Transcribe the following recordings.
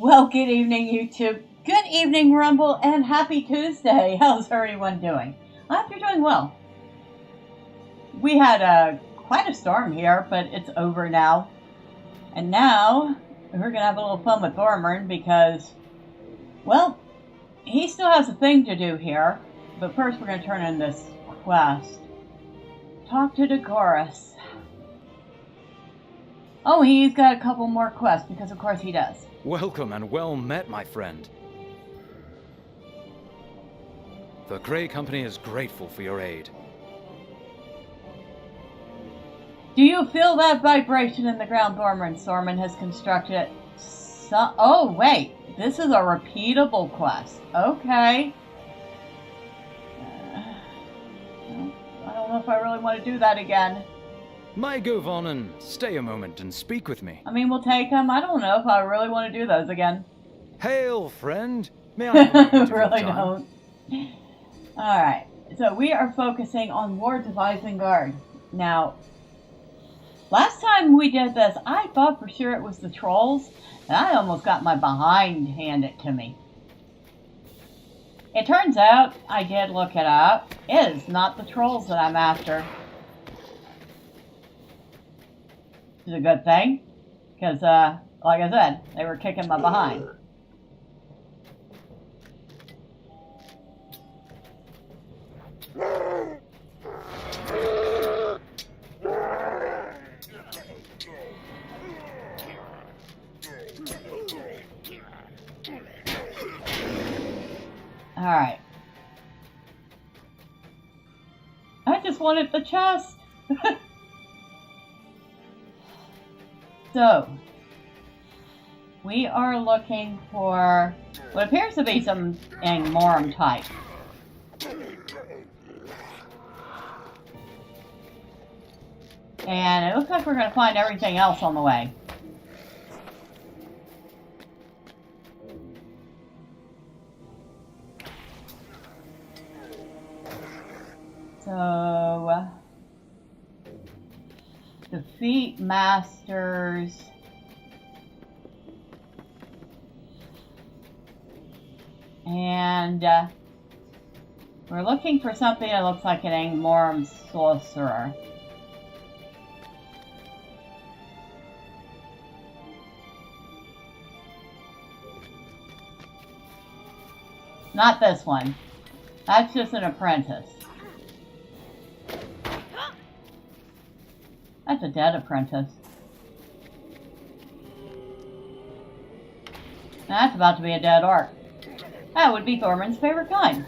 Well, good evening, YouTube. Good evening, Rumble, and happy Tuesday. How's everyone doing? I hope you're doing well. We had quite a storm here, but it's over now. And now, we're going to have a little fun with Thormurn because, well, he still has a thing to do here. But first, we're going to turn in this quest. Talk to Dagoras. Oh, he's got a couple more quests, because of course he does. Welcome and well met, my friend. The Grey Company is grateful for your aid. Do you feel that vibration in the ground Thormurn has constructed it? Oh, wait. This is a repeatable quest. Okay. I don't know if I really want to do that again. My go on and stay a moment and speak with me. I mean, we'll take them. I don't know if I really want to do those again. Hail, friend. May I have a moment of your really time? don't. Alright, so we are focusing on Wards of Isengard. Now, last time we did this, I thought for sure it was the trolls, and I almost got my behind handed to me. It turns out, I did look it up, it is not the trolls that I'm after. Which is a good thing, because, like I said, they were kicking my behind. Alright. I just wanted the chest. So, we are looking for what appears to be some Angmorum type. And it looks like we're going to find everything else on the way. So, defeat masters. And we're looking for something that looks like an Angmorum sorcerer. Not this one. That's just an apprentice. That's a dead apprentice. That's about to be a dead orc. That would be Thormurn's favorite kind.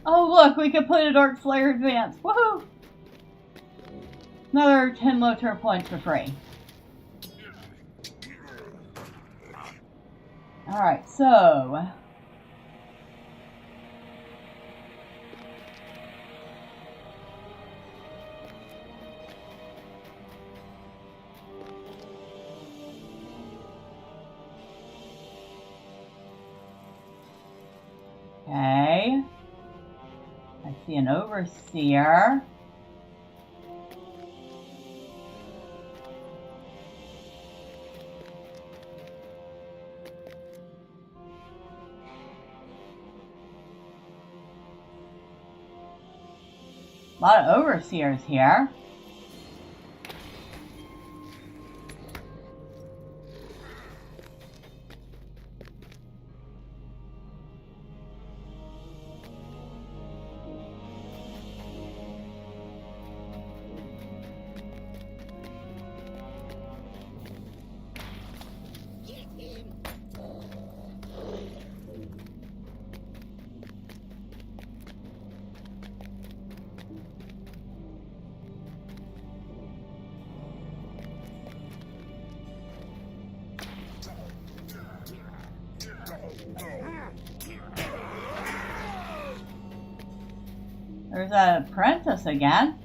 Oh look, we completed Orc Slayer Advance. Woohoo! Another 10 LOTRO points for free. Alright, so... Okay. I see an overseer. A lot of overseers here. There's an apprentice again.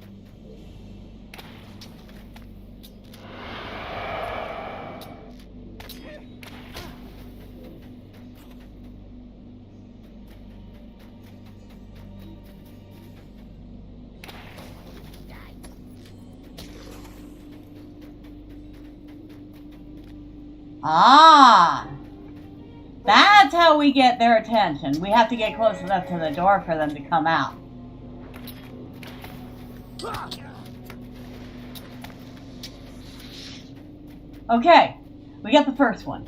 Ah! That's how we get their attention. We have to get close enough to the door for them to come out. Okay, we got the first one.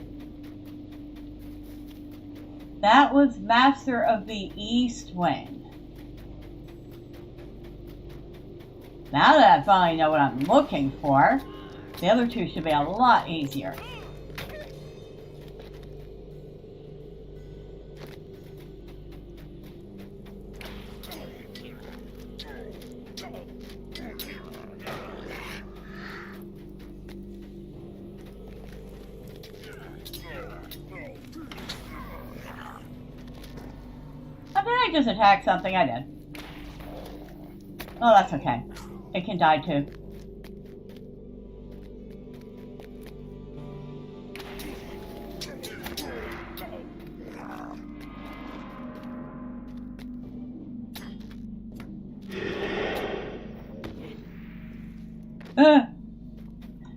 That was Master of the East Wind. Now that I finally know what I'm looking for, the other two should be a lot easier. Did I just attack something? I did. Oh, that's okay. It can die too.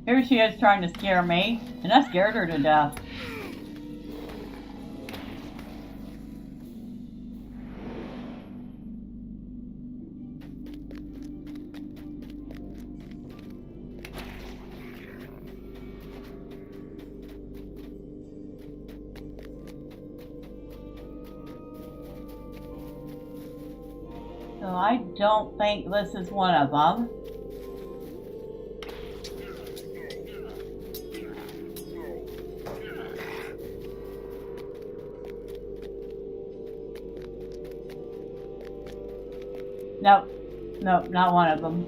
Here she is trying to scare me, and I scared her to death. So I don't think this is one of them. Nope. Nope, not one of them.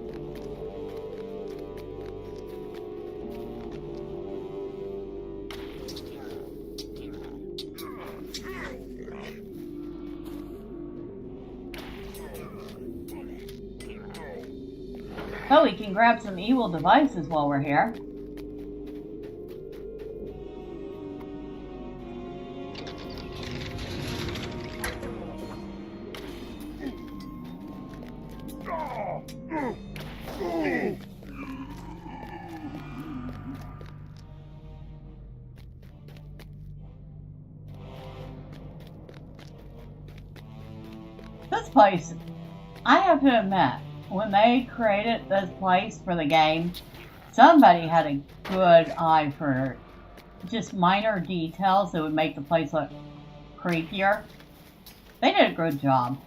Oh, we can grab some evil devices while we're here. This place, I have to admit, when they created this place for the game, somebody had a good eye for just minor details that would make the place look creepier. They did a good job.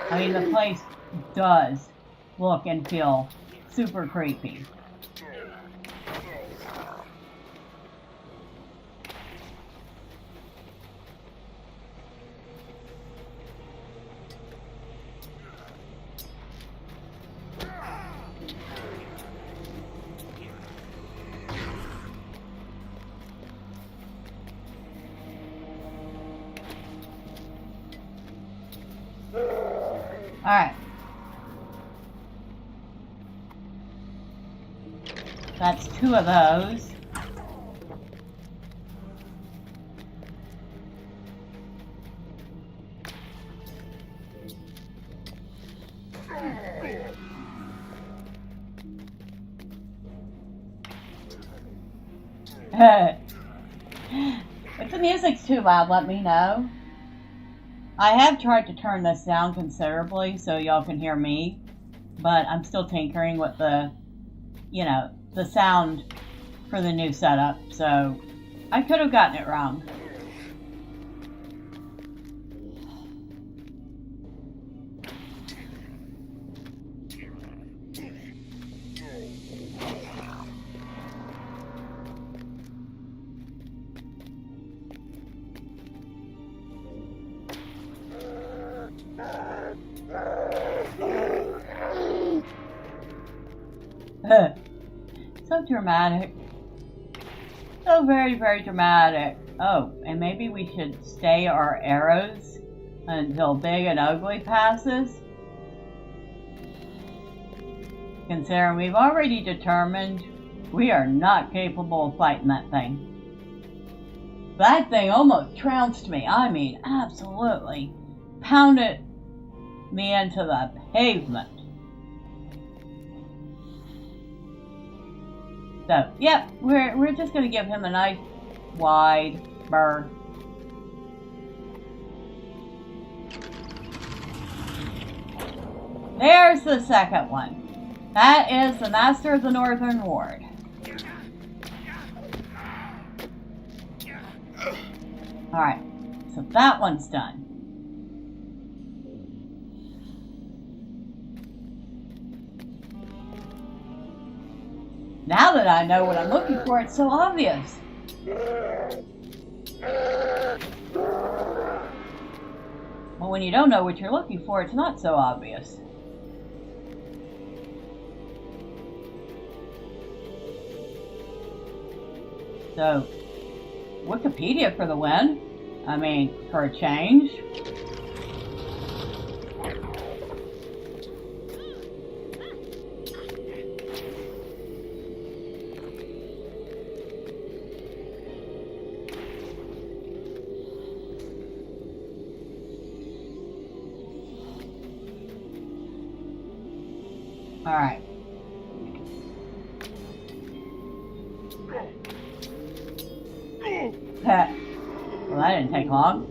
I mean, the place does look and feel super creepy. Alright. That's two of those. If the music's too loud, let me know. I have tried to turn this down considerably so y'all can hear me, but I'm still tinkering with the, the sound for the new setup, so I could have gotten it wrong. So dramatic. So very, very dramatic. Oh, and maybe we should stay our arrows until Big and Ugly passes. Considering we've already determined we are not capable of fighting that thing. That thing almost trounced me. I mean, absolutely pounded me into the pavement. So, yep, we're just going to give him a nice wide berth. There's the second one. That is the Master of the Northern Ward. Alright, so that one's done. Now that I know what I'm looking for, it's so obvious. Well, when you don't know what you're looking for, it's not so obvious. So, Wikipedia for the win. I mean, for a change. All right. Well, that didn't take long.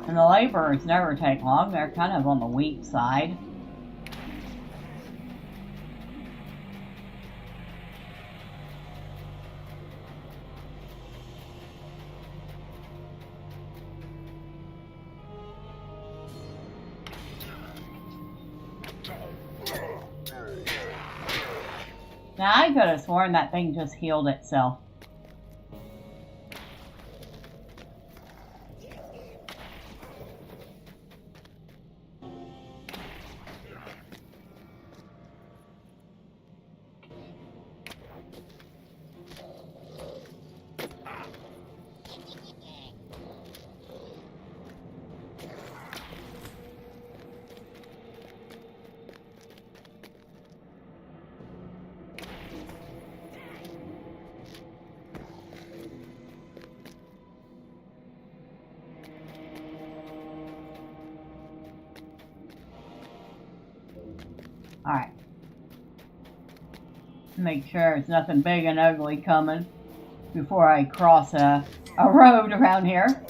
And the laborers never take long. They're kind of on the weak side. Now, I could have sworn that thing just healed itself. Alright. Make sure there's nothing big and ugly coming before I cross a road around here.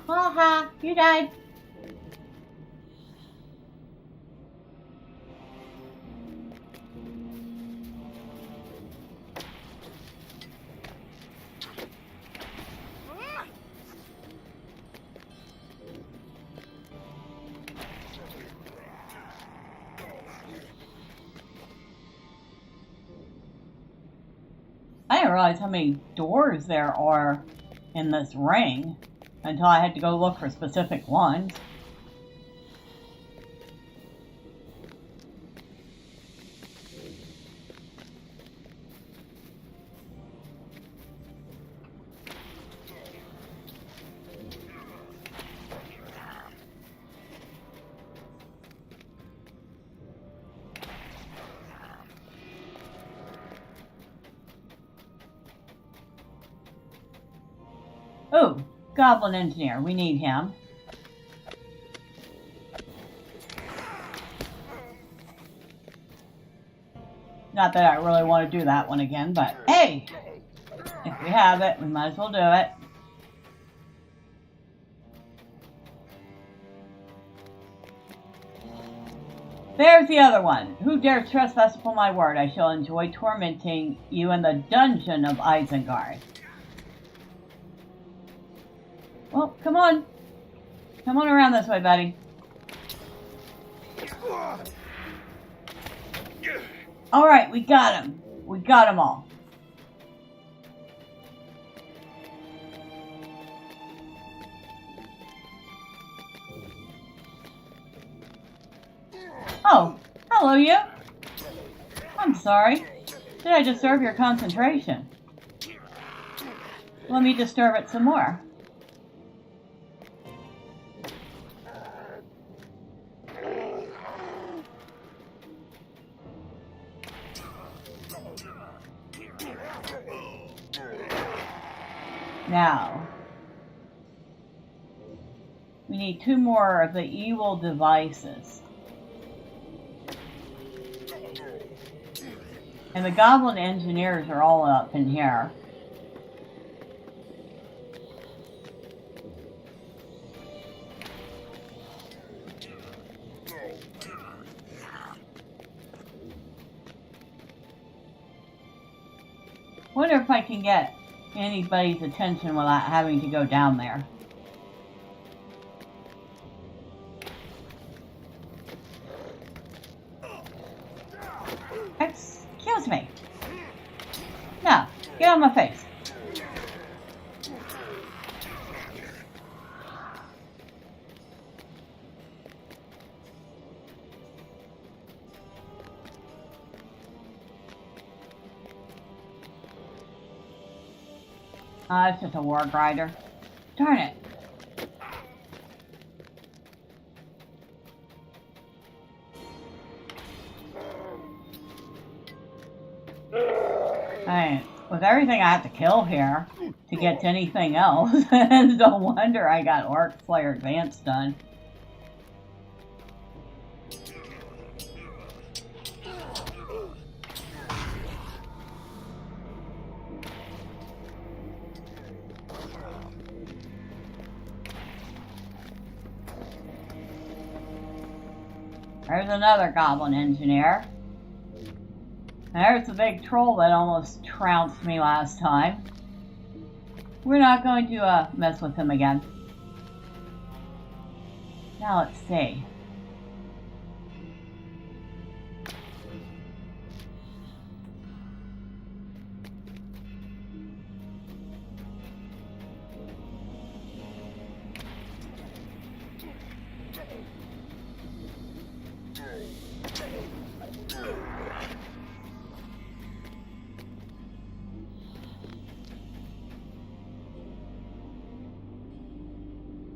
Haha, you died. I didn't realize how many doors there are in this ring until I had to go look for specific ones. Oh, Goblin Engineer. We need him. Not that I really want to do that one again, but hey! If we have it, we might as well do it. There's the other one. Who dares trespass upon my word? I shall enjoy tormenting you in the dungeon of Isengard. Well, come on. Come on around this way, buddy. Alright, we got him. We got them all. Oh, hello you. I'm sorry. Did I disturb your concentration? Let me disturb it some more. Now, we need 2 more of the evil devices. And the goblin engineers are all up in here. Wonder if I can get anybody's attention without having to go down there. Excuse me. No, get on my face. It's just a warg rider. Darn it. With everything I have to kill here to get to anything else, no wonder I got Orc Slayer Advanced done. There's another goblin engineer. There's the big troll that almost trounced me last time. We're not going to mess with him again. Now let's see.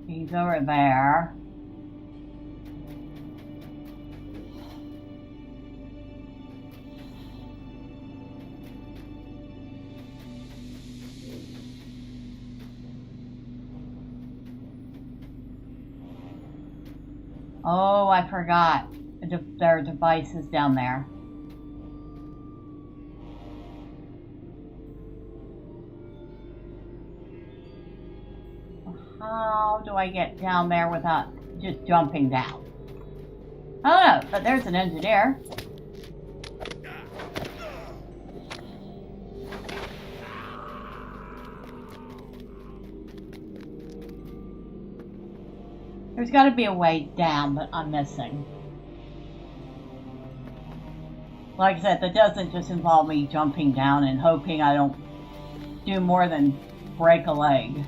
He's over there. Oh, I forgot. There are devices down there. How do I get down there without just jumping down? I don't know, but there's an engineer. There's got to be a way down, but I'm missing. Like I said, that doesn't just involve me jumping down and hoping I don't do more than break a leg.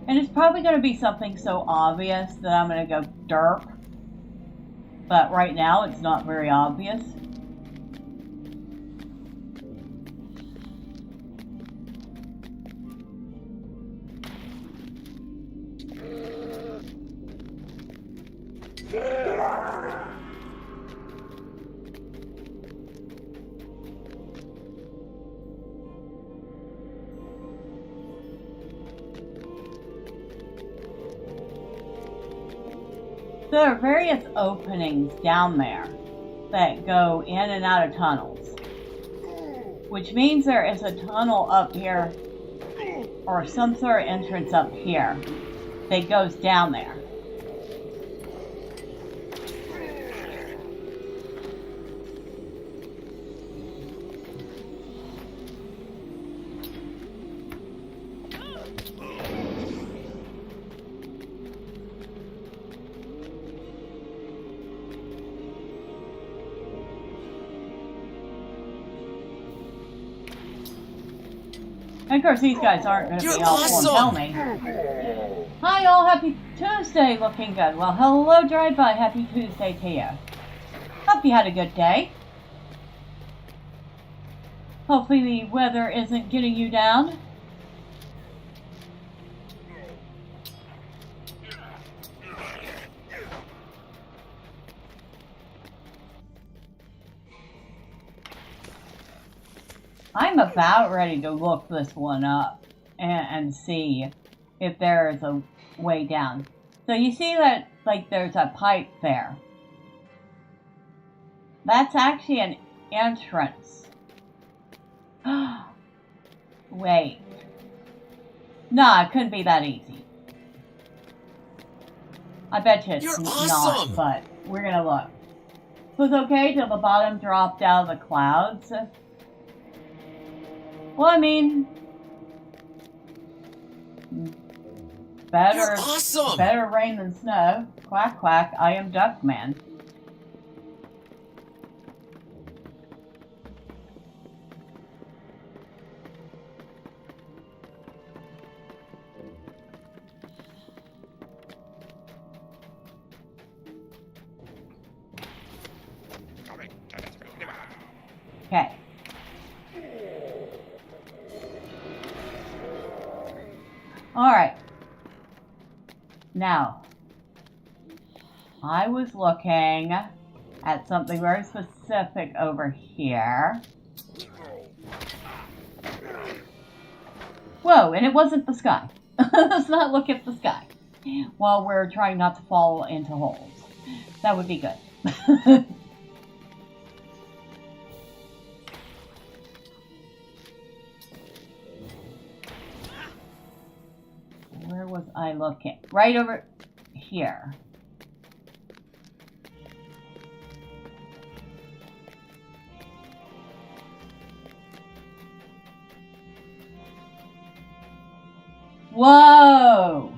And it's probably going to be something so obvious that I'm going to go derp. But right now, it's not very obvious. There are various openings down there that go in and out of tunnels, which means there is a tunnel up here or some sort of entrance up here that goes down there. And of course, these guys aren't going to be helpful and tell me. Hi, all. Happy Tuesday. Looking good. Well, hello, Drive-By. Happy Tuesday to you. Hope you had a good day. Hopefully the weather isn't getting you down. I'm about ready to look this one up and see if there is a way down. So you see that, like, there's a pipe there. That's actually an entrance. Wait. Nah, it couldn't be that easy. I bet you it's not, but we're gonna look. It was okay till the bottom dropped out of the clouds. Well, I mean, better rain than snow. Quack, quack, I am Duckman. Okay. Alright. Now, I was looking at something very specific over here. Whoa, and it wasn't the sky. Let's not look at the sky while we're trying not to fall into holes. That would be good. Where was I looking? Right over here. Whoa!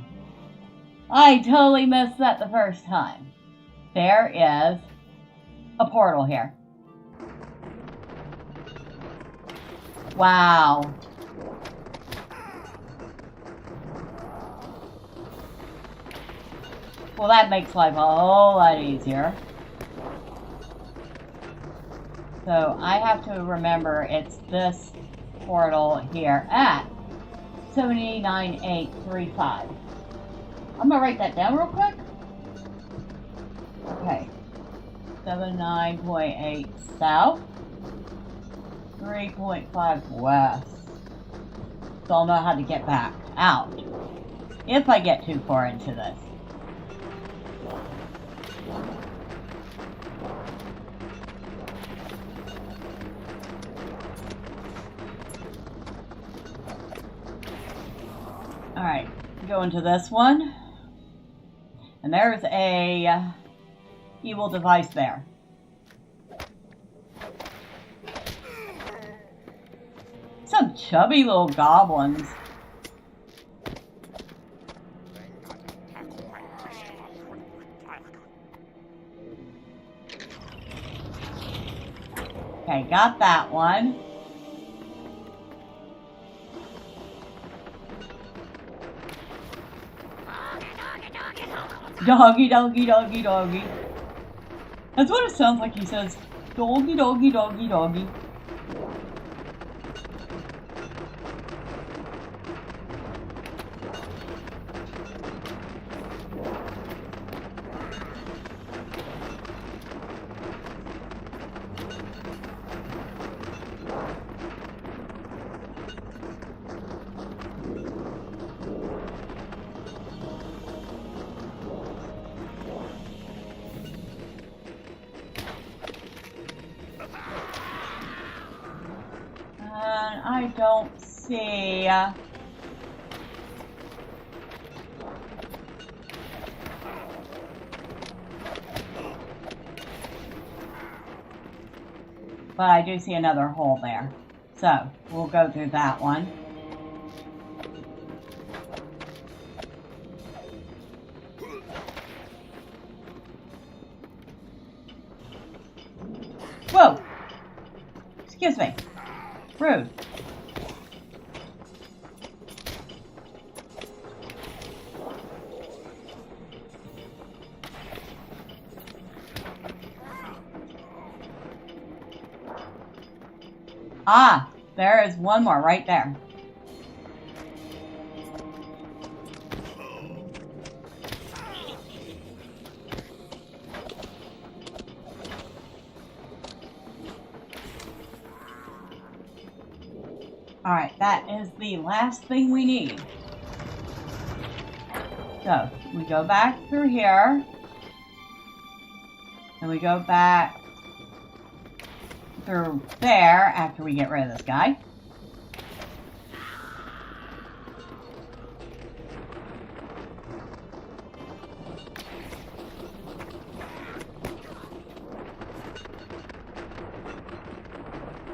I totally missed that the first time. There is a portal here. Wow. Well, that makes life a whole lot easier. So I have to remember it's this portal here at 79835. I'm gonna write that down real quick. Okay. 79.8 south. 3.5 west. So I'll know how to get back out. If I get too far into this. Alright, go into this one. And there's a evil device there. Some chubby little goblins. Okay, got that one. Doggy, doggy, doggy, doggy. That's what it sounds like he says. Doggy, doggy, doggy, doggy. I don't see... But I do see another hole there. So, we'll go through that one. Whoa! Excuse me. Rude. Ah, there is one more right there. Alright, that is the last thing we need. So, we go back through here. And we go back through there after we get rid of this guy.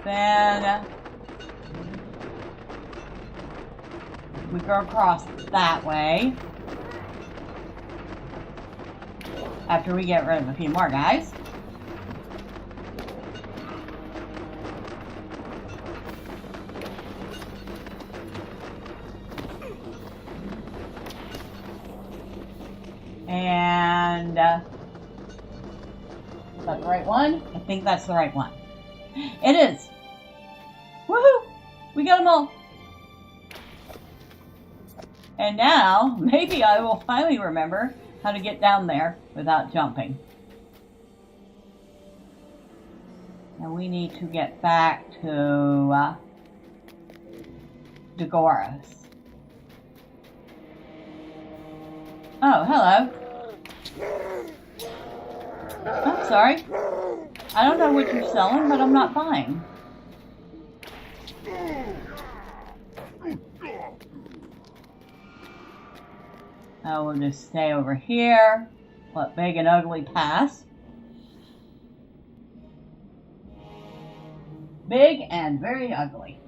Then we go across that way after we get rid of a few more guys. And is that the right one? I think that's the right one. It is. Woohoo! We got them all. And now, maybe I will finally remember how to get down there without jumping. And we need to get back to Dagoras. Oh, hello. I'm sorry. I don't know what you're selling, but I'm not buying. I will just stay over here. Let Big and Ugly pass. Big and very ugly.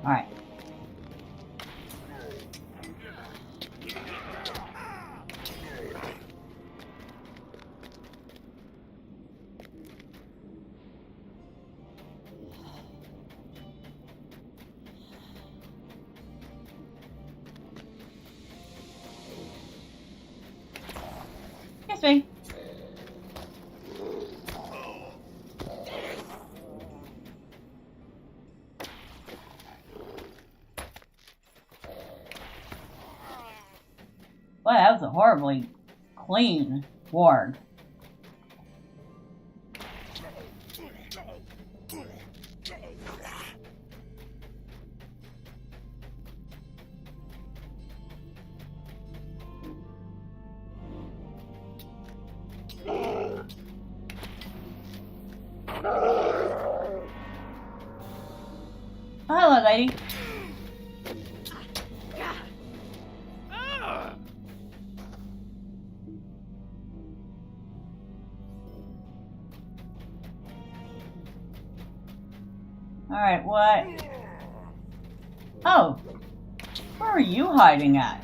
Alright. Yes, me. Boy, that was a horribly clean ward. Hello, lady. Alright, what? Oh! Where are you hiding at?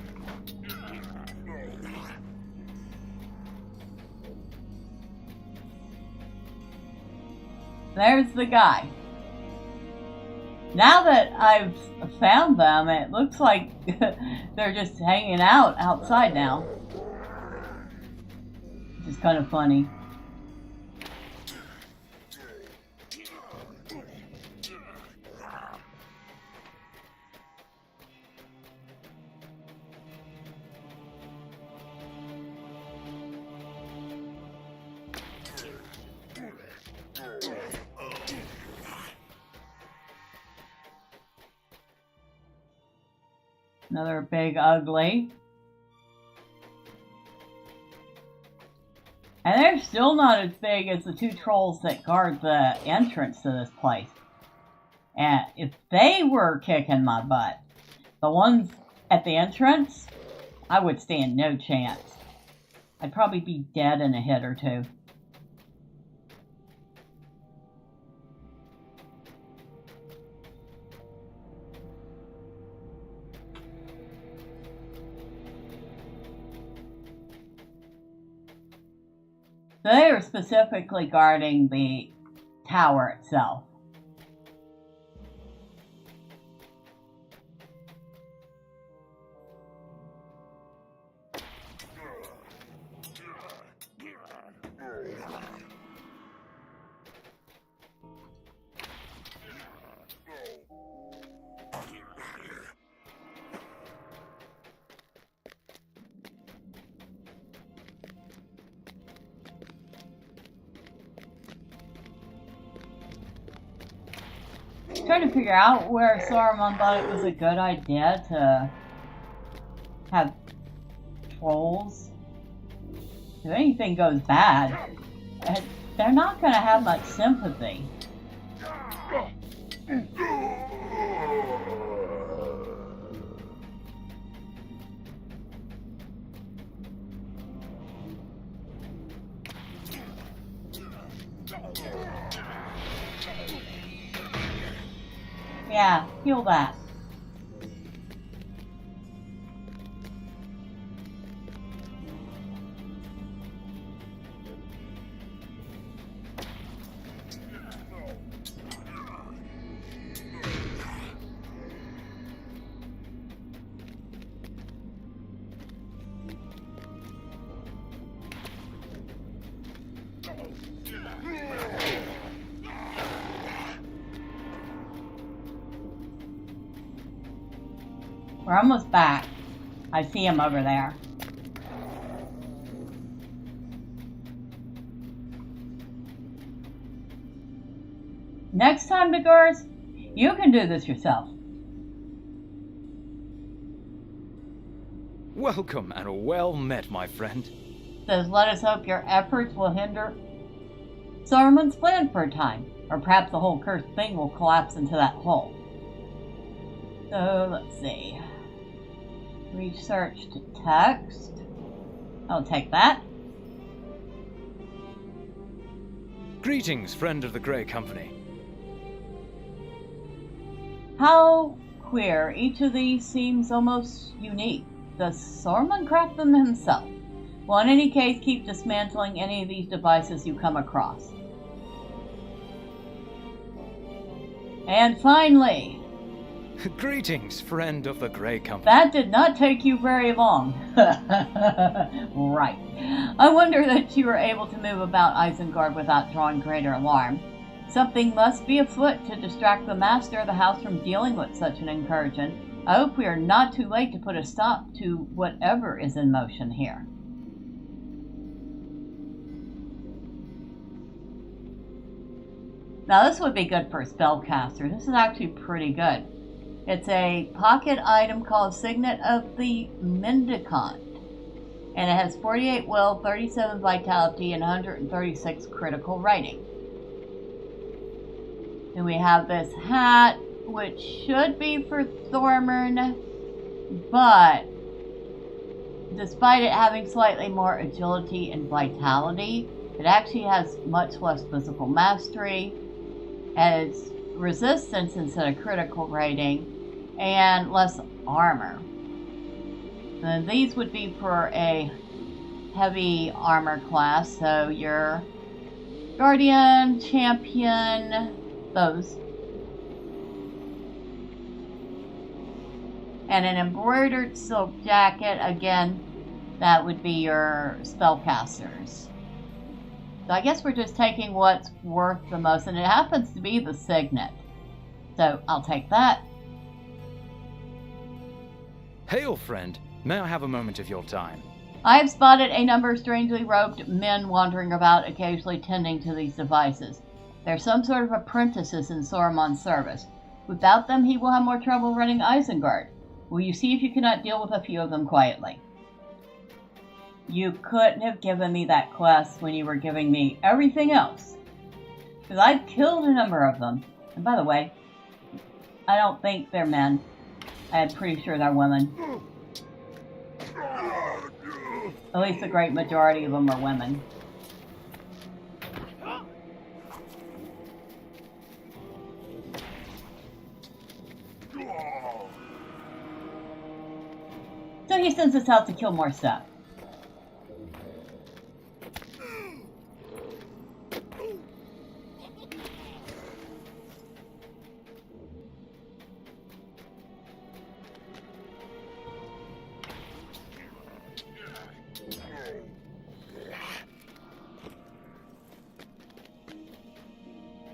There's the guy. Now that I've found them, it looks like they're just hanging out outside now. Which is kind of funny. Another big ugly. And they're still not as big as the two trolls that guard the entrance to this place. And if they were kicking my butt, the ones at the entrance, I would stand no chance. I'd probably be dead in a hit or two. So they were specifically guarding the tower itself. trying to figure out where Saruman thought it was a good idea to have trolls. If anything goes bad, they're not going to have much sympathy. Yeah, heal that. We're almost back. I see him over there. Next time, Dagoras, you can do this yourself. Welcome and well met, my friend. Says, let us hope your efforts will hinder Saruman's plan for a time, or perhaps the whole cursed thing will collapse into that hole. So, let's see. Research to text. I'll take that. Greetings, friend of the Grey Company. How queer. Each of these seems almost unique. Does Thormurn craft them himself? Well, in any case, keep dismantling any of these devices you come across. And finally... Greetings, friend of the Grey Company. That did not take you very long. Right. I wonder that you were able to move about Isengard without drawing greater alarm. Something must be afoot to distract the master of the house from dealing with such an incursion. I hope we are not too late to put a stop to whatever is in motion here. Now this would be good for a spellcaster. This is actually pretty good. It's a pocket item called Signet of the Mendicant. And it has 48 will, 37 vitality, and 136 critical rating. Then we have this hat, which should be for Thormurn, but despite it having slightly more agility and vitality, it actually has much less physical mastery, has resistance instead of critical rating, and less armor. And these would be for a heavy armor class, so your Guardian, Champion, those. And an embroidered silk jacket, again, that would be your spellcasters. So I guess we're just taking what's worth the most, and it happens to be the Signet. So I'll take that. Hail, friend. May I have a moment of your time? I have spotted a number of strangely robed men wandering about, occasionally tending to these devices. They're some sort of apprentices in Saruman's service. Without them, he will have more trouble running Isengard. Will you see if you cannot deal with a few of them quietly? You couldn't have given me that quest when you were giving me everything else. Because I've killed a number of them. And by the way, I don't think they're men. I'm pretty sure they're women. At least the great majority of them are women. So he sends us out to kill more stuff.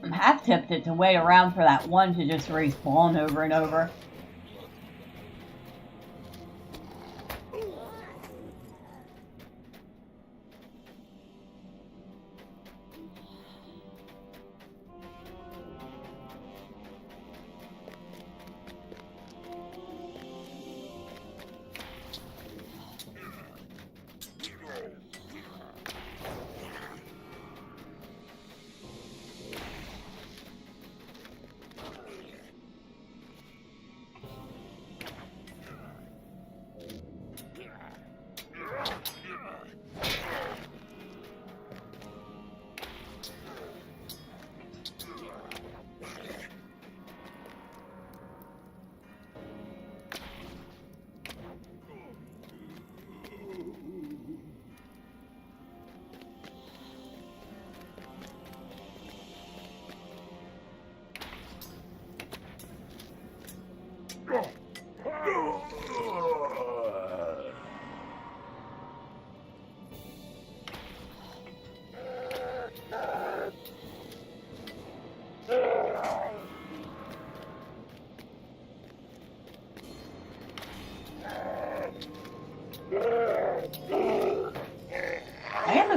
I'm half tempted to wait around for that one to just respawn over and over.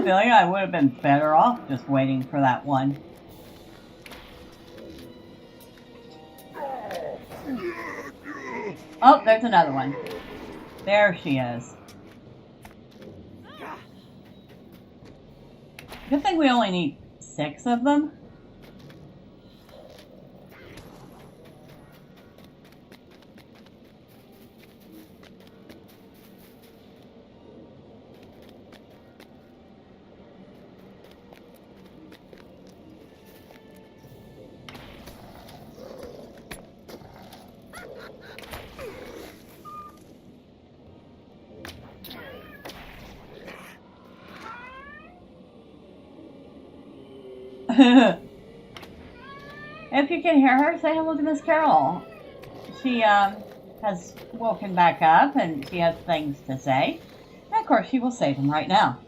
a feeling I would have been better off just waiting for that one. Oh, there's another one. There she is. Good thing we only need 6 of them. If you can hear her, say hello to Miss Carol. She has woken back up and she has things to say. And of course, she will say them right now.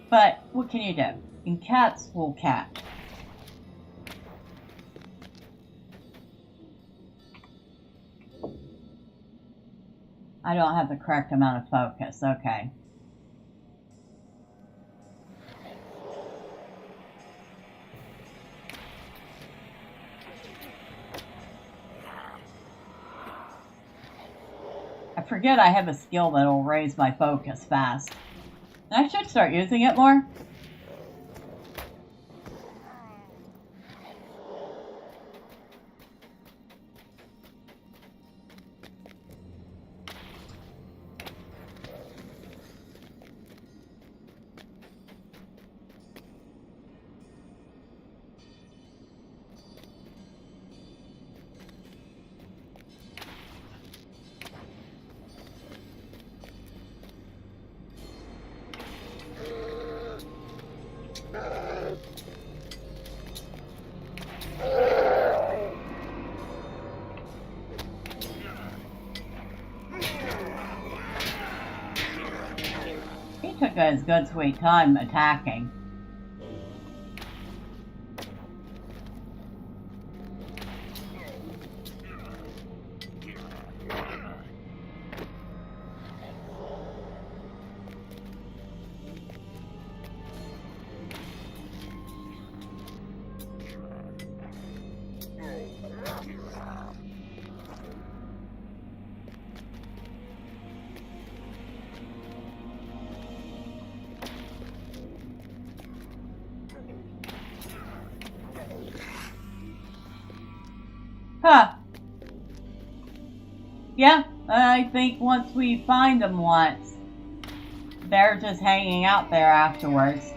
But what can you do? And cats will cat. I don't have the correct amount of focus. Okay. I forget I have a skill that will raise my focus fast. And I should start using it more. He took his good sweet time attacking. Huh. Yeah, I think once we find them once, they're just hanging out there afterwards.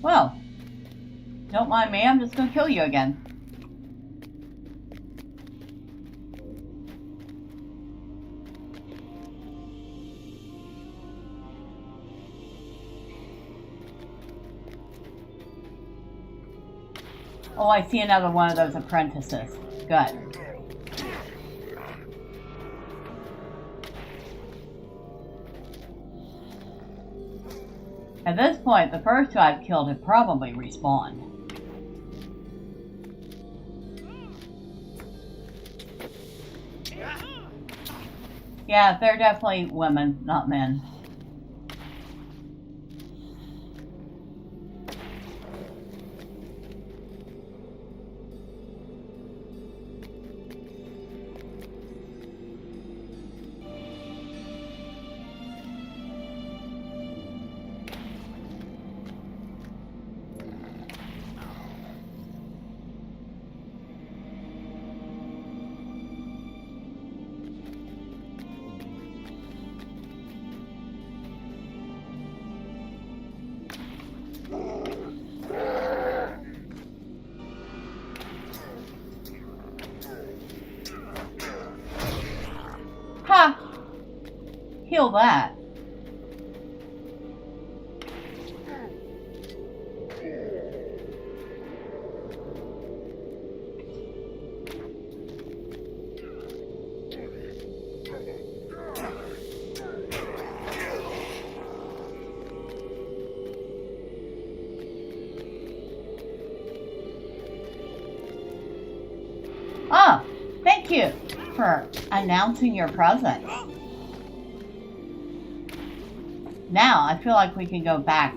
Well, don't mind me, I'm just gonna kill you again. Oh, I see another one of those apprentices. Good. At this point, the first 2 I've killed have probably respawned. Yeah, they're definitely women, not men. Ha! Heal that. Ah, thank you. for announcing your presence. Now, I feel like we can go back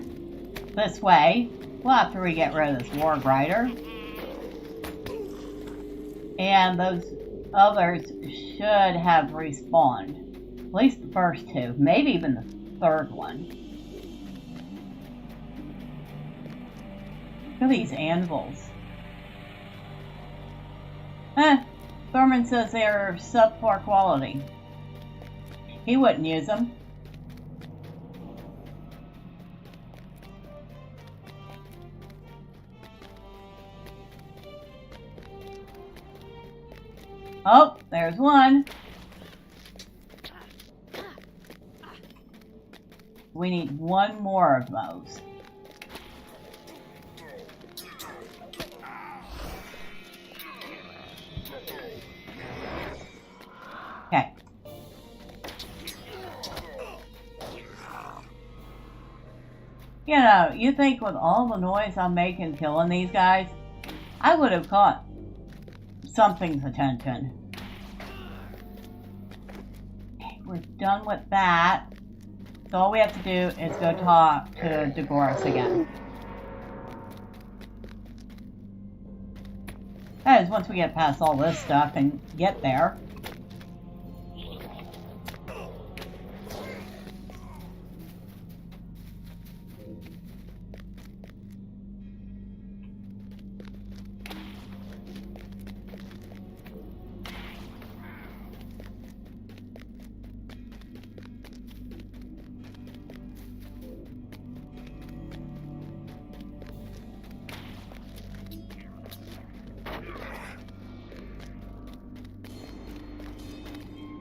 this way. Well, after we get rid of this Ward Rider. And those others should have respawned. At least the first two. Maybe even the third one. Look at these anvils. Thormurn says they are subpar quality. He wouldn't use them. Oh, there's one. We need one more of those. Okay. You know, you think with all the noise I'm making killing these guys, I would have caught something's attention. Okay, we're done with that. So all we have to do is go talk to Dagoras again. That is, once we get past all this stuff and get there.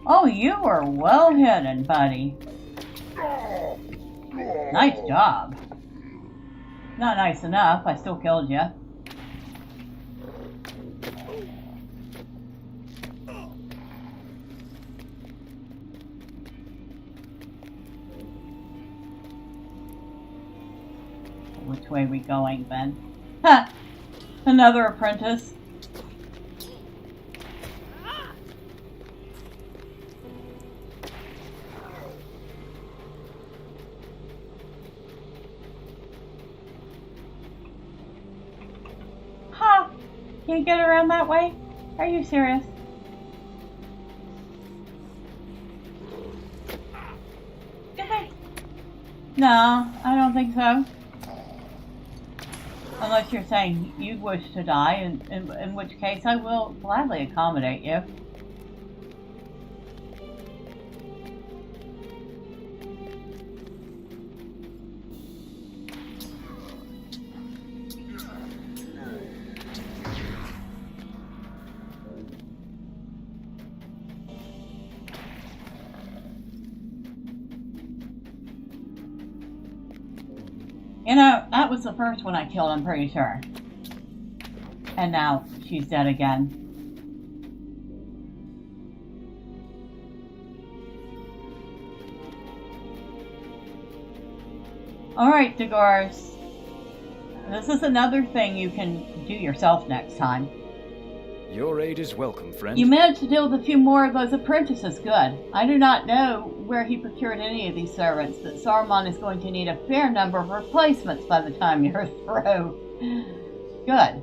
Oh, you were well hidden, buddy. Nice job. Not nice enough, I still killed you. Which way are we going, then? Ha! Another apprentice. Can't get around that way? Are you serious? Okay. No, I don't think so. Unless you're saying you wish to die, in which case I will gladly accommodate you. You know, that was the first one I killed, I'm pretty sure. And now she's dead again. Alright, Dagoras. This is another thing you can do yourself next time. Your aid is welcome, friend. You managed to deal with a few more of those apprentices, good. I do not know where he procured any of these servants, but Saruman is going to need a fair number of replacements by the time you're through. Good.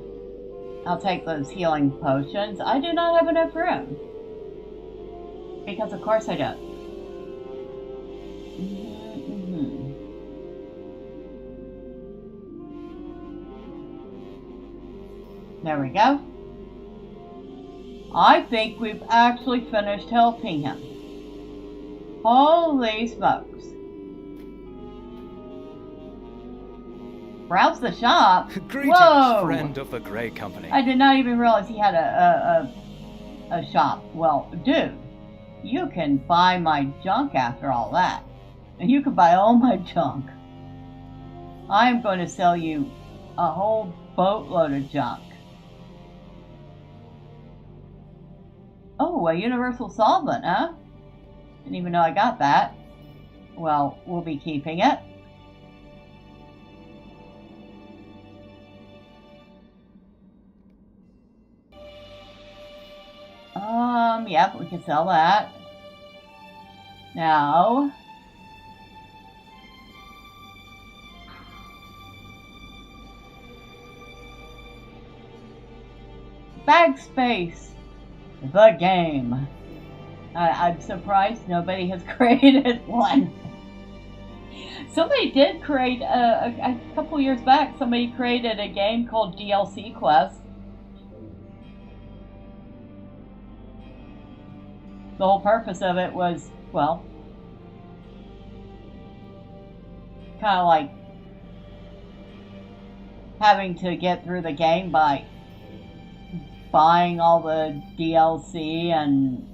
I'll take those healing potions. I do not have enough room. Because of course I don't. There we go. I think we've actually finished helping him. Holy smokes. Browse the shop? Greetings, Whoa! friend of the Grey Company. I did not even realize he had a shop. Well, dude, you can buy my junk after all that. And you can buy all my junk. I am going to sell you a whole boatload of junk. Oh, a universal solvent, huh? Didn't even know I got that. Well, we'll be keeping it. Yep, we can sell that. Now... Bag space! The game. I'm surprised nobody has created one. Somebody did create, a couple years back, somebody created a game called DLC Quest. The whole purpose of it was, well, kind of like having to get through the game by buying all the DLC and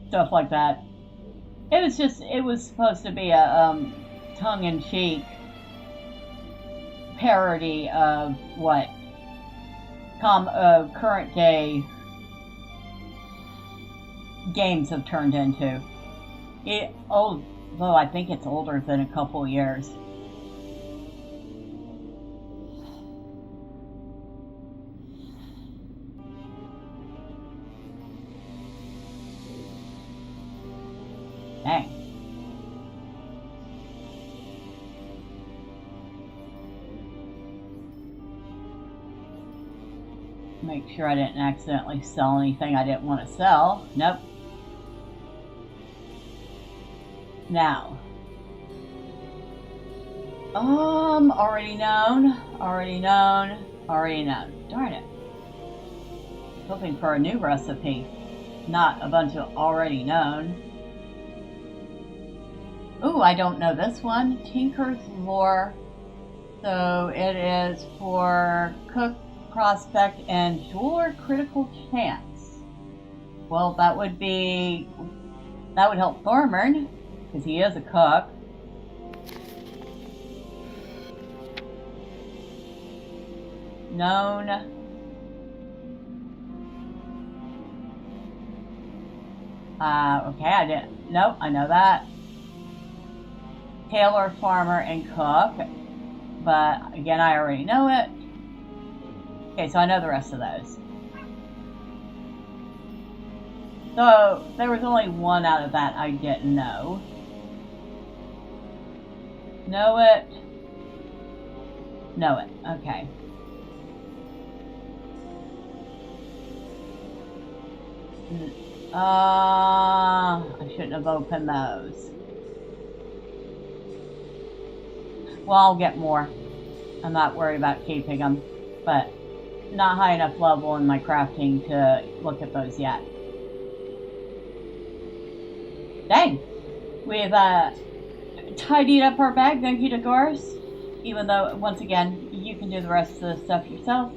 stuff like that. It was supposed to be a tongue-in-cheek parody of what current day games have turned into. Although I think it's older than a couple years. Dang. Make sure I didn't accidentally sell anything I didn't want to sell. Nope. Now. Already known. Darn it. Hoping for a new recipe. Not a bunch of already known. Ooh, I don't know this one. Tinker's Lore. So it is for Cook, Prospect, and Jeweler Critical Chance. Well, that would help Thormurn, because he is a cook. Known. Okay, I didn't. Nope, I know that. Tailor, Farmer, and Cook. But, again, I already know it. Okay, so I know the rest of those. So, there was only one out of that I didn't know. Know it. Know it. Okay. I shouldn't have opened those. Well, I'll get more. I'm not worried about keeping them, but not high enough level in my crafting to look at those yet. Dang! We've tidied up our bag, thank you, Dagoras. Even though, once again, you can do the rest of the stuff yourself.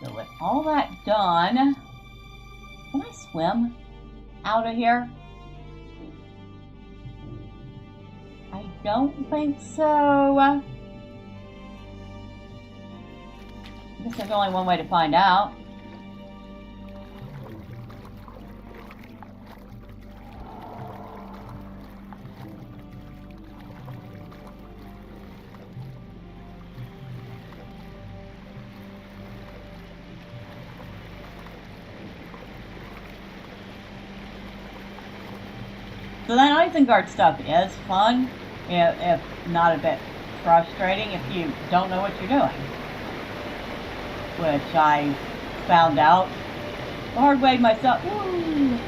So with all that done, can I swim out of here? I don't think so. I guess there's only one way to find out. So that Isengard stuff is fun, if not a bit frustrating if you don't know what you're doing. Which I found out the hard way myself. Ooh.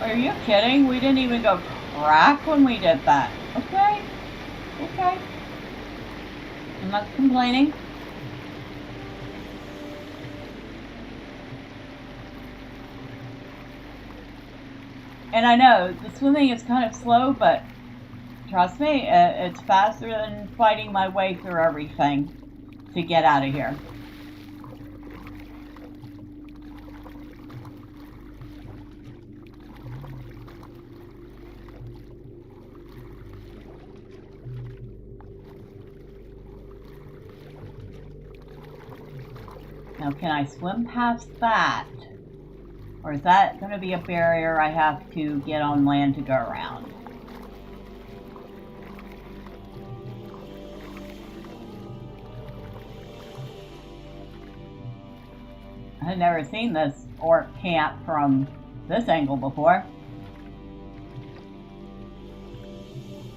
Are you kidding? We didn't even go crack when we did that. Okay. Okay. I'm not complaining. And I know the swimming is kind of slow, but trust me, it's faster than fighting my way through everything to get out of here. Now, can I swim past that? Or is that going to be a barrier I have to get on land to go around? I've never seen this orc camp from this angle before.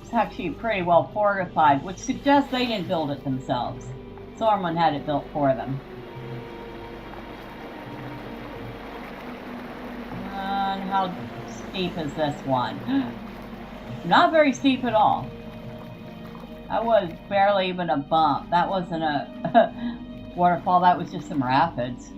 It's actually pretty well fortified, which suggests they didn't build it themselves. Thormurn had it built for them. And how steep is this one? Not very steep at all. That was barely even a bump. That wasn't a waterfall, that was just some rapids.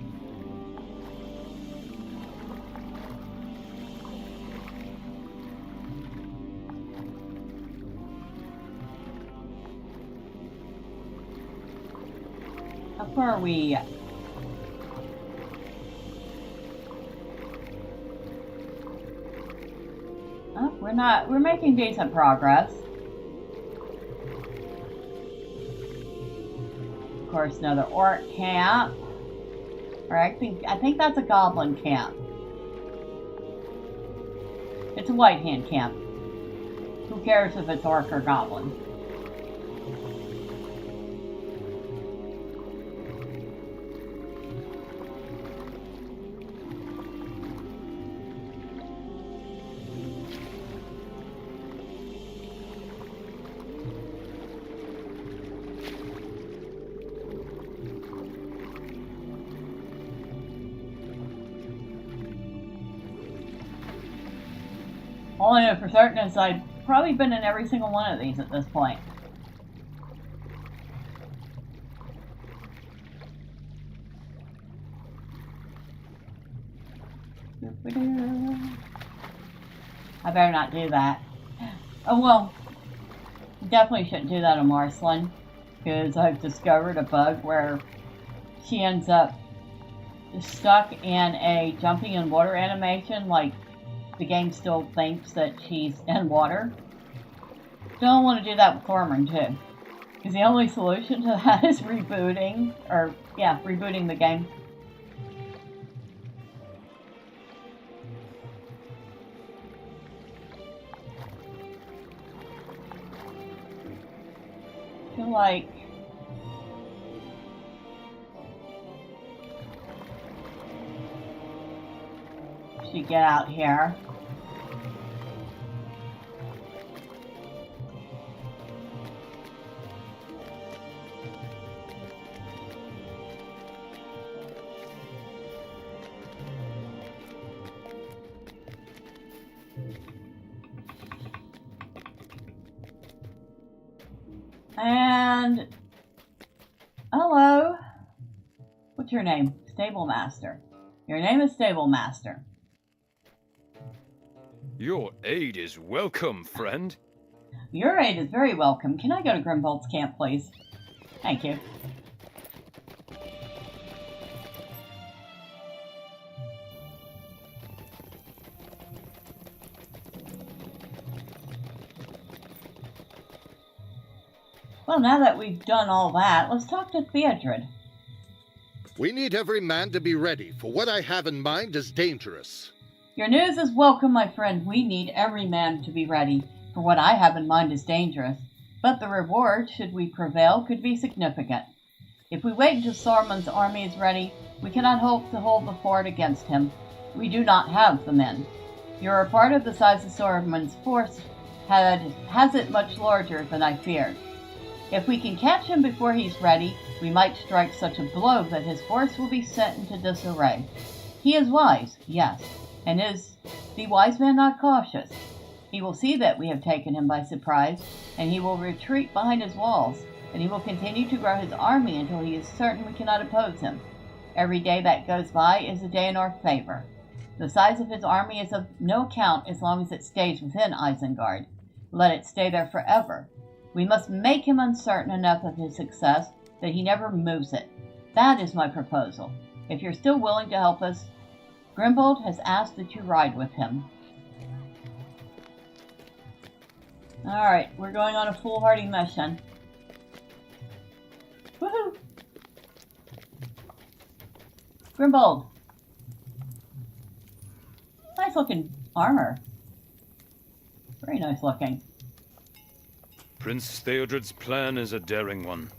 How far are we? Oh, we're making decent progress. Of course, another orc camp. Or I think that's a goblin camp. It's a white hand camp. Who cares if it's orc or goblin? All I know for certain is I've probably been in every single one of these at this point. I better not do that. Oh well, definitely shouldn't do that on Marceline, because I've discovered a bug where she ends up stuck in a jumping in water animation, like the game still thinks that she's in water. Don't want to do that with Thormurn too, because the only solution to that is rebooting, rebooting the game. I feel like she get out here. And hello. What's your name? Stable Master. Your name is Stable Master. Your aid is welcome, friend. Your aid is very welcome. Can I go to Grimbold's camp, please? Thank you. Well, now that we've done all that, let's talk to Theodred. We need every man to be ready, for what I have in mind is dangerous. Your news is welcome, my friend. We need every man to be ready, for what I have in mind is dangerous. But the reward, should we prevail, could be significant. If we wait until Saruman's army is ready, we cannot hope to hold the fort against him. We do not have the men. You're a part of the size of Saruman's force has it much larger than I feared. If we can catch him before he's ready, we might strike such a blow that his force will be sent into disarray. He is wise, yes, and is the wise man not cautious? He will see that we have taken him by surprise, and he will retreat behind his walls, and he will continue to grow his army until he is certain we cannot oppose him. Every day that goes by is a day in our favor. The size of his army is of no account as long as it stays within Isengard. Let it stay there forever. We must make him uncertain enough of his success that he never moves it. That is my proposal. If you're still willing to help us, Grimbold has asked that you ride with him. Alright, we're going on a foolhardy mission. Woohoo! Grimbold. Nice looking armor. Very nice looking. Prince Theodred's plan is a daring one,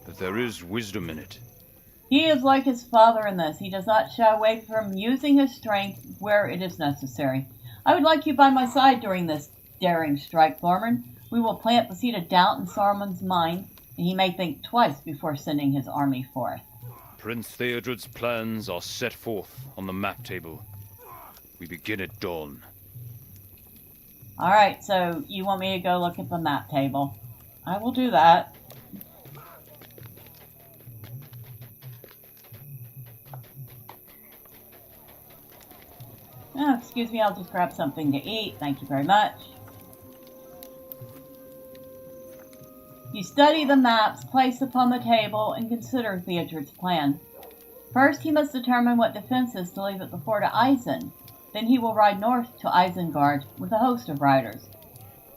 but there is wisdom in it. He is like his father in this. He does not shy away from using his strength where it is necessary. I would like you by my side during this daring strike, Thormurn. We will plant the seed of doubt in Saruman's mind, and he may think twice before sending his army forth. Prince Theodred's plans are set forth on the map table. We begin at dawn. Alright, so you want me to go look at the map table. I will do that. Oh, excuse me, I'll just grab something to eat. Thank you very much. You study the maps placed upon the table and consider Theodred's plan. First, he must determine what defenses to leave at the fort of Isen. Then he will ride north to Isengard with a host of riders.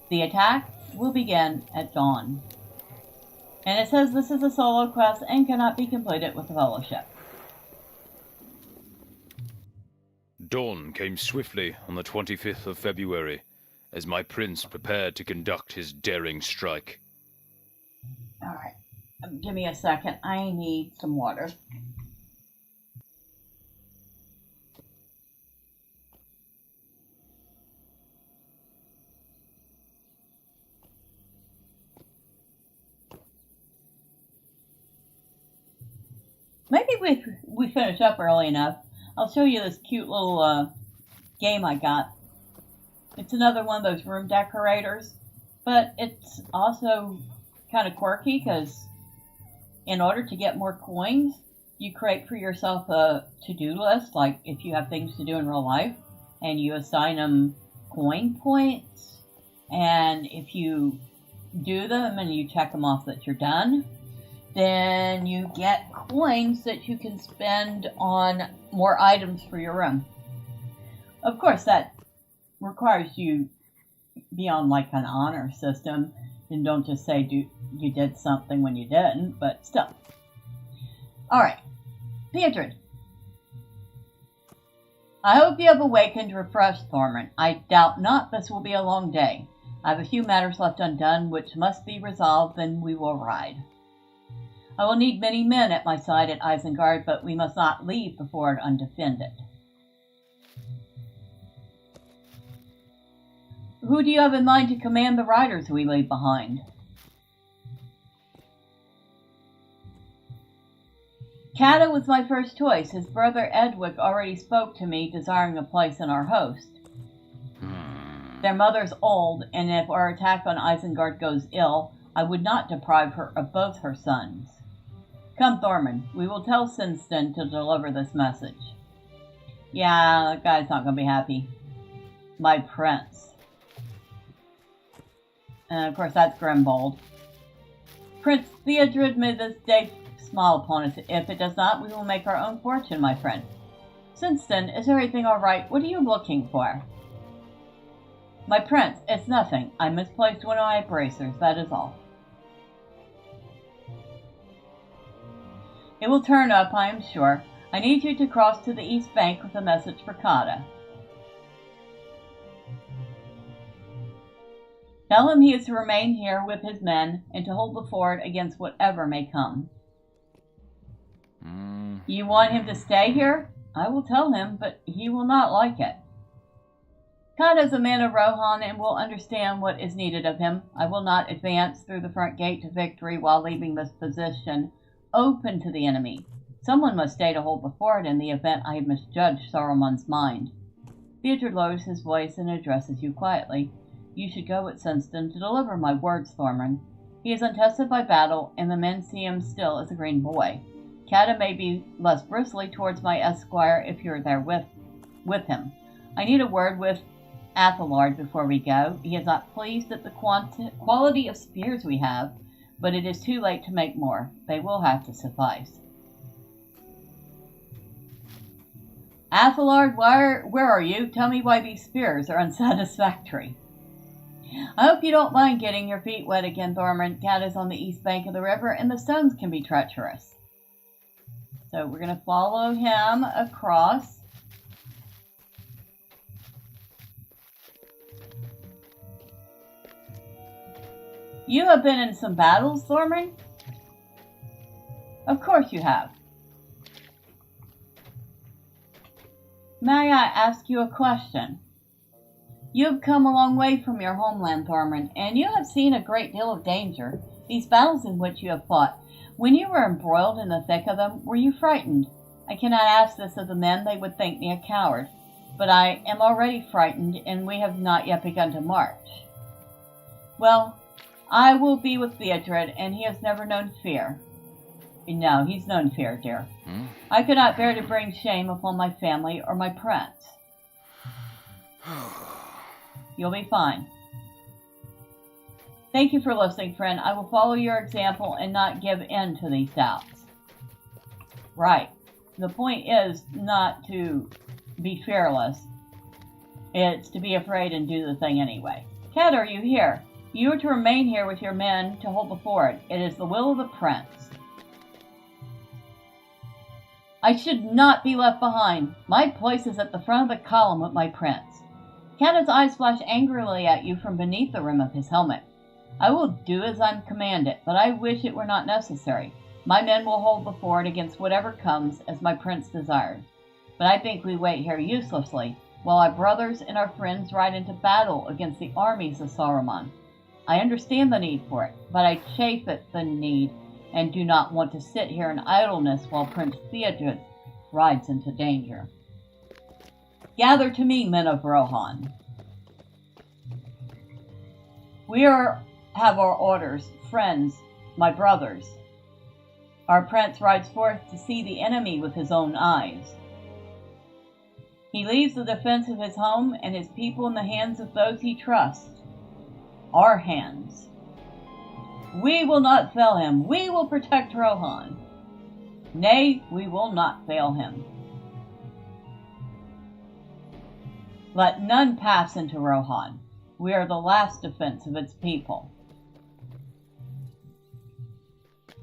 The attack will begin at dawn. And it says this is a solo quest and cannot be completed with the Fellowship. Dawn came swiftly on the 25th of February, as my prince prepared to conduct his daring strike. Alright, give me a second. I need some water. Maybe we finish up early enough. I'll show you this cute little game I got. It's another one of those room decorators, but it's also kind of quirky because in order to get more coins, you create for yourself a to-do list, like if you have things to do in real life, and you assign them coin points, and if you do them and you check them off that you're done, then you get coins that you can spend on more items for your room. Of course, that requires you be on like an honor system and don't just say you did something when you didn't, but still. Alright, Theodred. I hope you have awakened refreshed, Thormurn. I doubt not this will be a long day. I have a few matters left undone which must be resolved, then we will ride. I will need many men at my side at Isengard, but we must not leave the fort undefended. Who do you have in mind to command the riders we leave behind? Cata was my first choice. His brother Edwick already spoke to me, desiring a place in our host. Their mother's old, and if our attack on Isengard goes ill, I would not deprive her of both her sons. Come, Thormurn, we will tell Sinston to deliver this message. Yeah, that guy's not going to be happy. My prince. And of course, that's Grimbold. Prince Theodred, may this day smile upon us. If it does not, we will make our own fortune, my friend. Sinston, is everything all right? What are you looking for? My prince, it's nothing. I misplaced one of my bracers, that is all. It will turn up, I am sure. I need you to cross to the east bank with a message for Cata. Tell him he is to remain here with his men and to hold the fort against whatever may come. You want him to stay here? I will tell him, but he will not like it. Cata is a man of Rohan and will understand what is needed of him. I will not advance through the front gate to victory while leaving this position open to the enemy. Someone must stay to hold the fort in the event I have misjudged Saruman's mind. Theodred lowers his voice and addresses you quietly. You should go with Sinston to deliver my words, Thormurn. He is untested by battle, and the men see him still as a green boy. Cata may be less bristly towards my esquire if you're there with him. I need a word with Athelard before we go. He is not pleased at the quality of spears we have, but it is too late to make more. They will have to suffice. Athelard, where are you? Tell me why these spears are unsatisfactory. I hope you don't mind getting your feet wet again, Thormurn. Cata is on the east bank of the river, and the stones can be treacherous. So we're going to follow him across. You have been in some battles, Thormurn? Of course you have. May I ask you a question? You have come a long way from your homeland, Thormurn, and you have seen a great deal of danger. These battles in which you have fought, when you were embroiled in the thick of them, were you frightened? I cannot ask this of the men, they would think me a coward. But I am already frightened, and we have not yet begun to march. Well, I will be with Theodred, and he has never known fear. No, he's known fear, dear. I could not bear to bring shame upon my family or my prince. You'll be fine. Thank you for listening, friend. I will follow your example and not give in to these doubts. Right. The point is not to be fearless. It's to be afraid and do the thing anyway. Cat, are you here? You are to remain here with your men to hold the fort. It is the will of the prince. I should not be left behind. My place is at the front of the column with my prince. Cata's eyes flash angrily at you from beneath the rim of his helmet. I will do as I'm commanded, but I wish it were not necessary. My men will hold the fort against whatever comes, as my prince desires. But I think we wait here uselessly, while our brothers and our friends ride into battle against the armies of Saruman. I understand the need for it, but I chafe at the need, and do not want to sit here in idleness while Prince Theodred rides into danger. Gather to me, men of Rohan. We have our orders, friends, my brothers. Our prince rides forth to see the enemy with his own eyes. He leaves the defense of his home and his people in the hands of those he trusts. Our hands. We will not fail him. We will protect Rohan. Nay, we will not fail him. Let none pass into Rohan. We are the last defense of its people.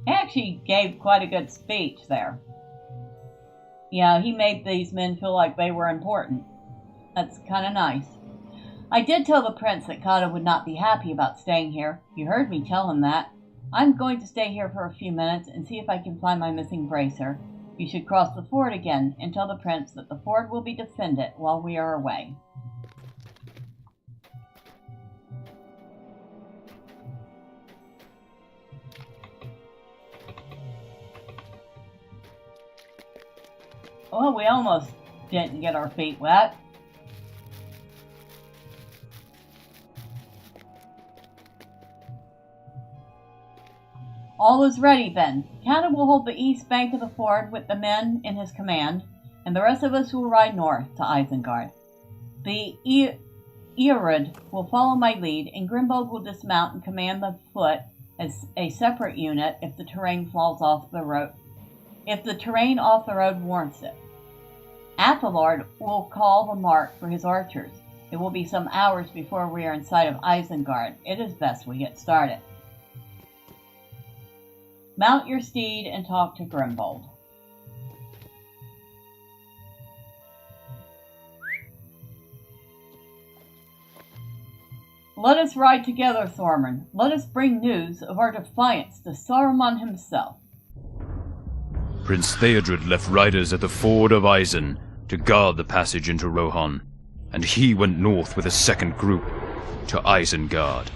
He actually gave quite a good speech there. Yeah, he made these men feel like they were important. That's kind of nice. I did tell the prince that Kata would not be happy about staying here. You heard me tell him that. I'm going to stay here for a few minutes and see if I can find my missing bracer. You should cross the ford again and tell the prince that the ford will be defended while we are away. Well, we almost didn't get our feet wet. All is ready, then. Kata will hold the east bank of the ford with the men in his command, and the rest of us will ride north to Isengard. The Eorud will follow my lead, and Grimbold will dismount and command the foot as a separate unit if the terrain falls off the road. If the terrain off the road warrants it. Athelard will call the mark for his archers. It will be some hours before we are in sight of Isengard. It is best we get started. Mount your steed and talk to Grimbold. Let us ride together, Thormurn. Let us bring news of our defiance to Saruman himself. Prince Theodred left riders at the ford of Isen to guard the passage into Rohan, and he went north with a second group to Isengard.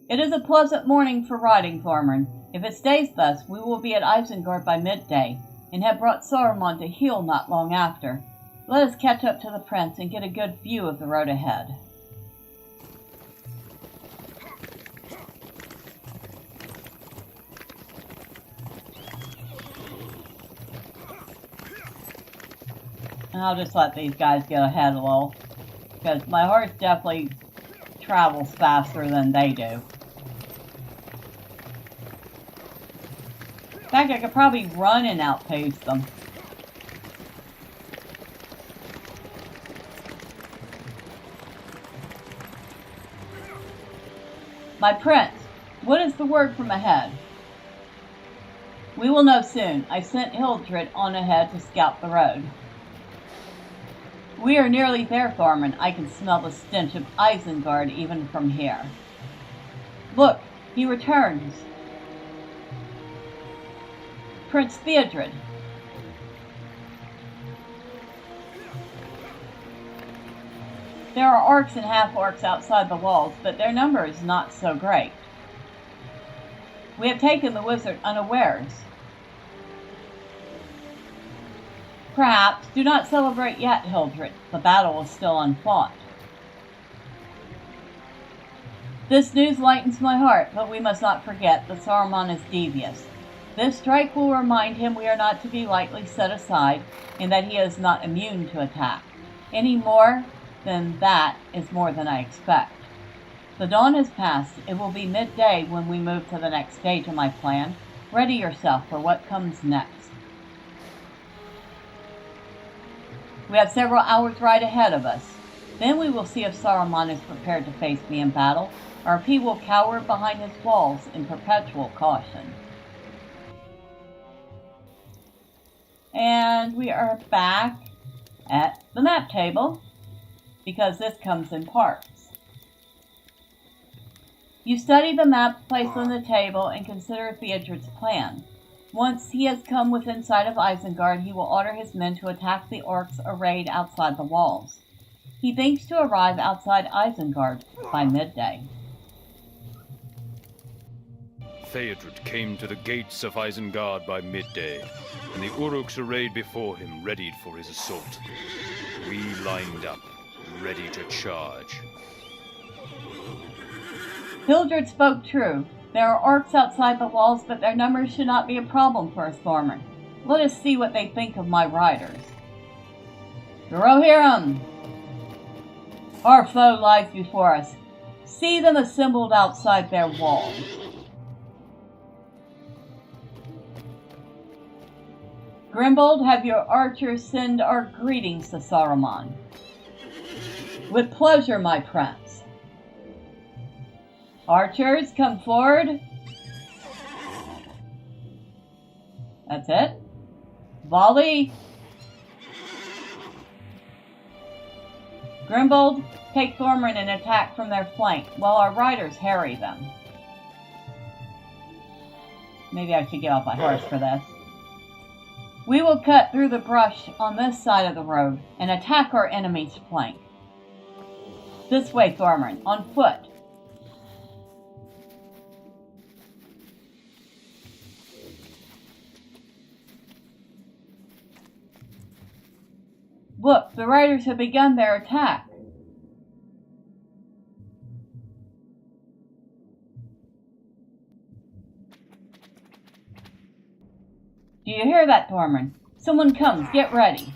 It is a pleasant morning for riding, Thormurn. If it stays thus, we will be at Isengard by midday, and have brought Saruman to heel not long after. Let us catch up to the prince and get a good view of the road ahead. And I'll just let these guys get ahead a little, because my horse definitely travels faster than they do. In fact, I could probably run and outpace them. My prince, what is the word from ahead? We will know soon. I sent Hildred on ahead to scout the road. We are nearly there, Thormurn. I can smell the stench of Isengard even from here. Look, he returns. Prince Theodred. There are orcs and half-orcs outside the walls, but their number is not so great. We have taken the wizard unawares. Perhaps. Do not celebrate yet, Hildred. The battle is still unfought. This news lightens my heart, but we must not forget that Saruman is devious. This strike will remind him we are not to be lightly set aside, and that he is not immune to attack. Any more than that is more than I expect. The dawn has passed. It will be midday when we move to the next stage of my plan. Ready yourself for what comes next. We have several hours' ride ahead of us. Then we will see if Saruman is prepared to face me in battle, or if he will cower behind his walls in perpetual caution. And we are back at the map table, because this comes in parts. You study the map placed on the table and consider Theodred's plan. Once he has come within sight of Isengard, he will order his men to attack the orcs arrayed outside the walls. He thinks to arrive outside Isengard by midday. Theodred came to the gates of Isengard by midday, and the Uruks arrayed before him readied for his assault. We lined up, ready to charge. Hildred spoke true. There are orcs outside the walls, but their numbers should not be a problem for us, Thormurn. Let us see what they think of my riders. Rohirrim! Our foe lies before us. See them assembled outside their walls. Grimbold, have your archers send our greetings to Saruman. With pleasure, my prince. Archers, come forward. That's it. Volley. Grimbold, take Thormurn and attack from their flank, while our riders harry them. Maybe I should get off my horse for this. We will cut through the brush on this side of the road and attack our enemy's flank. This way, Thormurn, on foot. Look, the riders have begun their attack. Do you hear that, Thormurn? Someone comes, get ready.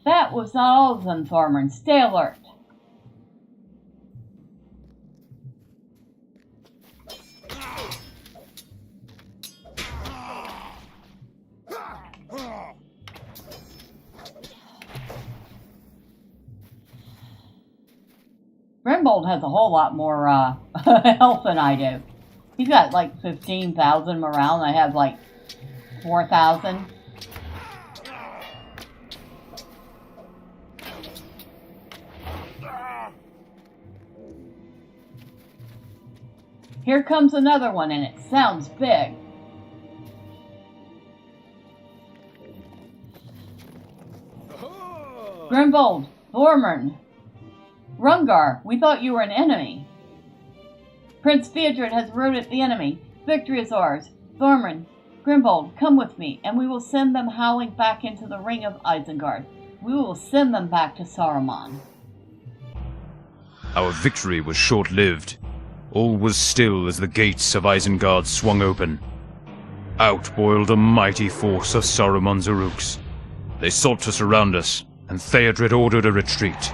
That was not all of them, Thormurn. Stay alert. Grimbold has a whole lot more health than I do. He's got like 15,000 morale, and I have like 4,000. Here comes another one, and it sounds big. Grimbold, Thormurn, Rungar, we thought you were an enemy. Prince Theodred has routed the enemy. Victory is ours. Thormurn, Grimbold, come with me, and we will send them howling back into the ring of Isengard. We will send them back to Saruman. Our victory was short-lived. All was still as the gates of Isengard swung open. Out boiled a mighty force of Saruman's Uruks. They sought to surround us, and Theodred ordered a retreat.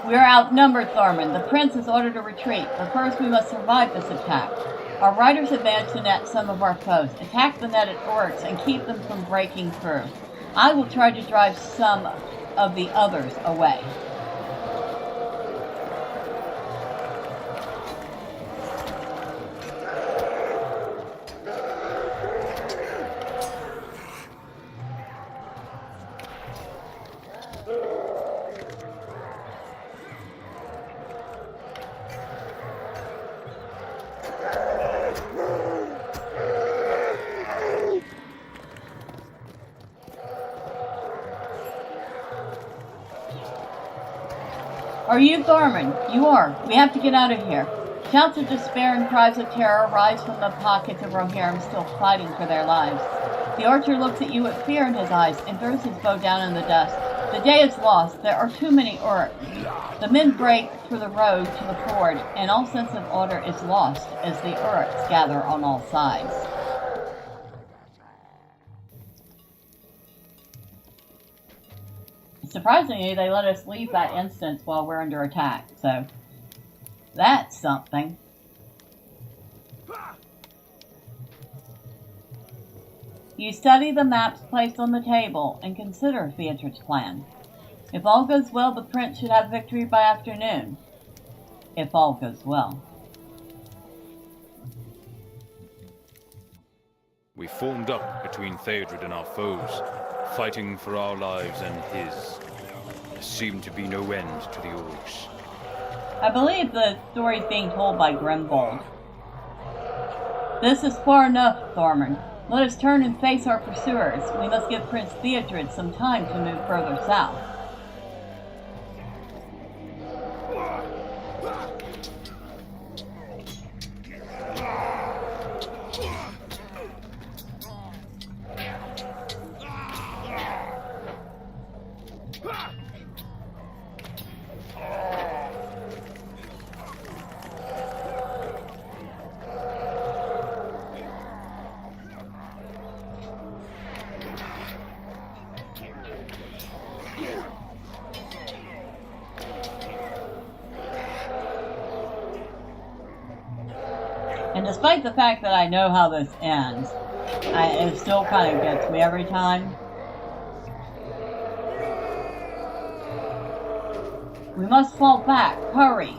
We are outnumbered, Thormurn. The prince has ordered a retreat, but first we must survive this attack. Our riders advance to net some of our foes, attack the netted orcs, and keep them from breaking through. I will try to drive some of the others away. Are you Thormurn? You are. We have to get out of here. Shouts of despair and cries of terror rise from the pockets of Rohirrim still fighting for their lives. The archer looks at you with fear in his eyes and throws his bow down in the dust. The day is lost. There are too many Uruks. The men break through the road to the ford, and all sense of order is lost as the Uruks gather on all sides. Surprisingly, they let us leave that instance while we're under attack, so that's something. You study the maps placed on the table and consider Theodred's plan. If all goes well, the prince should have victory by afternoon. If all goes well. We formed up between Theodred and our foes, fighting for our lives and his. There seemed to be no end to the Uruks. I believe the story is being told by Grimbold. This is far enough, Thormurn. Let us turn and face our pursuers. We must give Prince Theodred some time to move further south. And despite the fact that I know how this ends, it still kind of gets me every time. We must fall back. Hurry.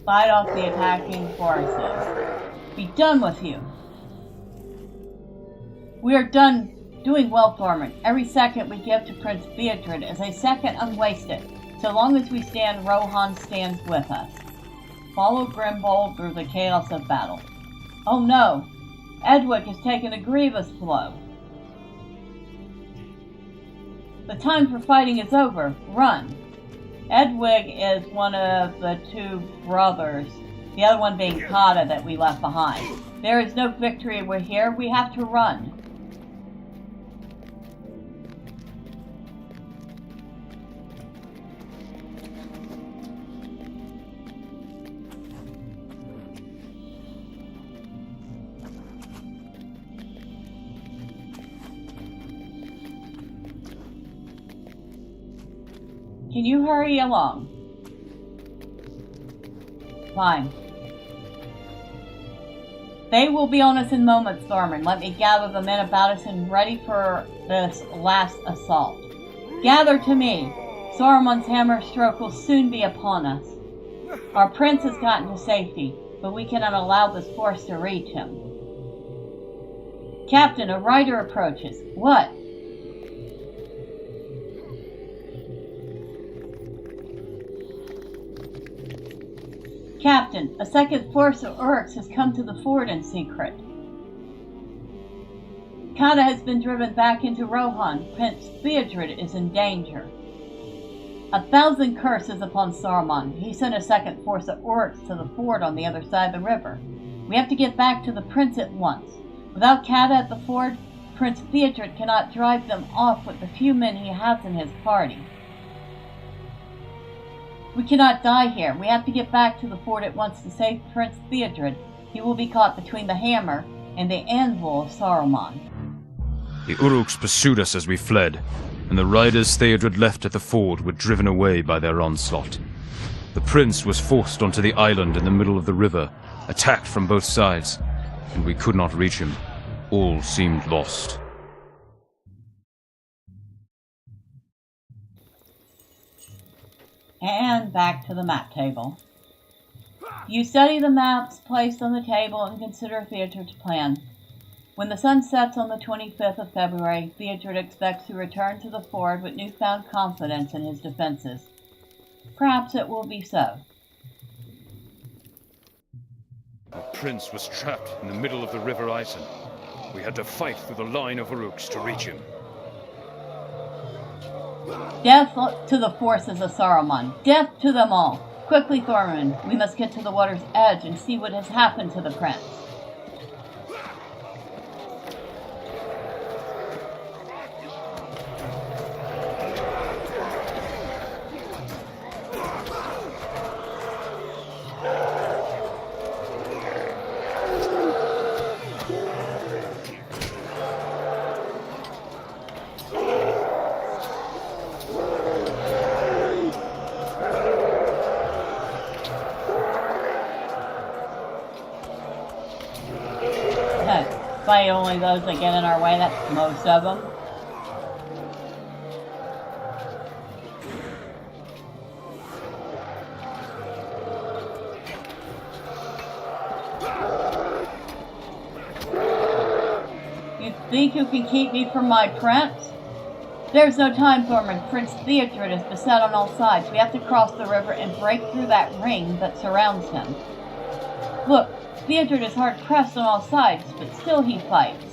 Fight off the attacking forces. Be done with you. We are done doing well, Thormurn. Every second we give to Prince Theodred is a second unwasted. So long as we stand, Rohan stands with us. Follow Grimbold through the chaos of battle. Oh no! Edwig has taken a grievous blow. The time for fighting is over. Run! Edwig is one of the two brothers, the other one being Kata that we left behind. There is no victory. We're here. We have to run. Can you hurry along? Fine. They will be on us in moments, Thormurn. Let me gather the men about us and ready for this last assault. Gather to me. Saruman's hammer stroke will soon be upon us. Our prince has gotten to safety, but we cannot allow this force to reach him. Captain, a rider approaches. What? Captain, a second force of Uruks has come to the ford in secret. Kata has been driven back into Rohan. Prince Theodred is in danger. 1,000 curses upon Saruman. He sent a second force of Uruks to the ford on the other side of the river. We have to get back to the prince at once. Without Kata at the ford, Prince Theodred cannot drive them off with the few men he has in his party. We cannot die here. We have to get back to the fort at once to save Prince Theodred. He will be caught between the hammer and the anvil of Saruman. The Uruks pursued us as we fled, and the riders Theodred left at the ford were driven away by their onslaught. The prince was forced onto the island in the middle of the river, attacked from both sides, and we could not reach him. All seemed lost. And back to the map table. You study the maps placed on the table and consider Theodred's plan. When the sun sets on the 25th of February, Theodred expects to return to the ford with newfound confidence in his defenses. Perhaps it will be so. Our prince was trapped in the middle of the River Isen. We had to fight through the line of Uruks to reach him. Death to the forces of Saruman. Death to them all. Quickly, Thormurn. We must get to the water's edge and see what has happened to the prince. By only those that get in our way, that's most of them. You think you can keep me from my prince? There's no time, Thormurn. Prince Theodred is beset on all sides. We have to cross the river and break through that ring that surrounds him. Look, Theodred is hard pressed on all sides, but still he fights.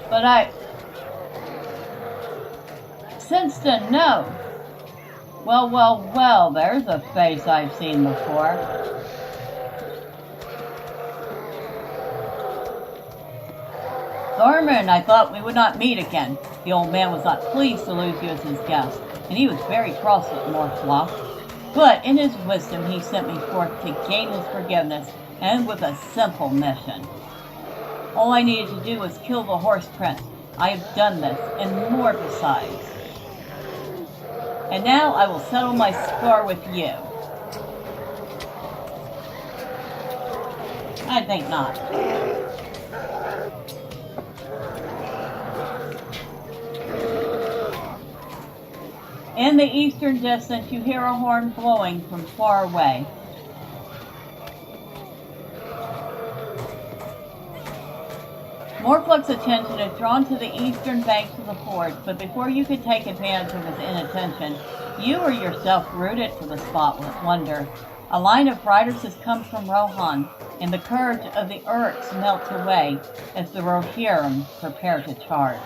But Sinston, no! Well, there's a face I've seen before. Thormurn, I thought we would not meet again. The old man was not pleased to lose you as his guest, and he was very cross with Morflock. But in his wisdom he sent me forth to gain his forgiveness, and with a simple mission. All I needed to do was kill the horse prince. I have done this, and more besides. And now I will settle my score with you. I think not. In the eastern distance, you hear a horn blowing from far away. Morflock's attention is drawn to the eastern banks of the ford, but before you could take advantage of his inattention, you are yourself rooted to the spot with wonder. A line of riders has come from Rohan, and the courage of the Uruks melts away as the Rohirrim prepare to charge.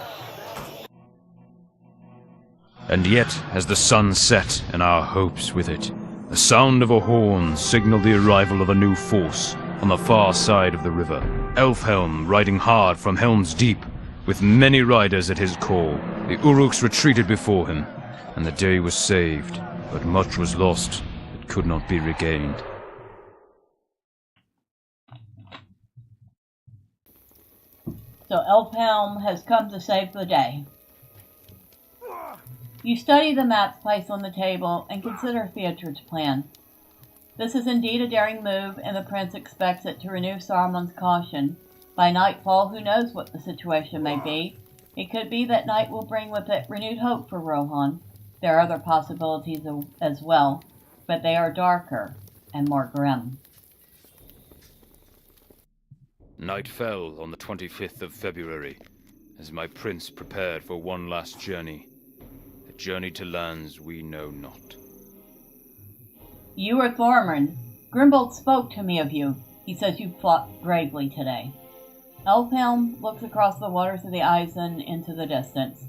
And yet, as the sun set and our hopes with it, the sound of a horn signaled the arrival of a new force on the far side of the river. Elfhelm riding hard from Helm's Deep, with many riders at his call. The Uruks retreated before him, and the day was saved, but much was lost that could not be regained. So Elfhelm has come to save the day. You study the maps placed on the table and consider Theodred's plan. This is indeed a daring move, and the prince expects it to renew Saruman's caution. By nightfall, who knows what the situation may be? It could be that night will bring with it renewed hope for Rohan. There are other possibilities as well, but they are darker and more grim. Night fell on the 25th of February, as my prince prepared for one last journey. A journey to lands we know not. You are Thormurn. Grimbold spoke to me of you. He says you fought bravely today. Elfhelm looks across the waters of the Isen into the distance.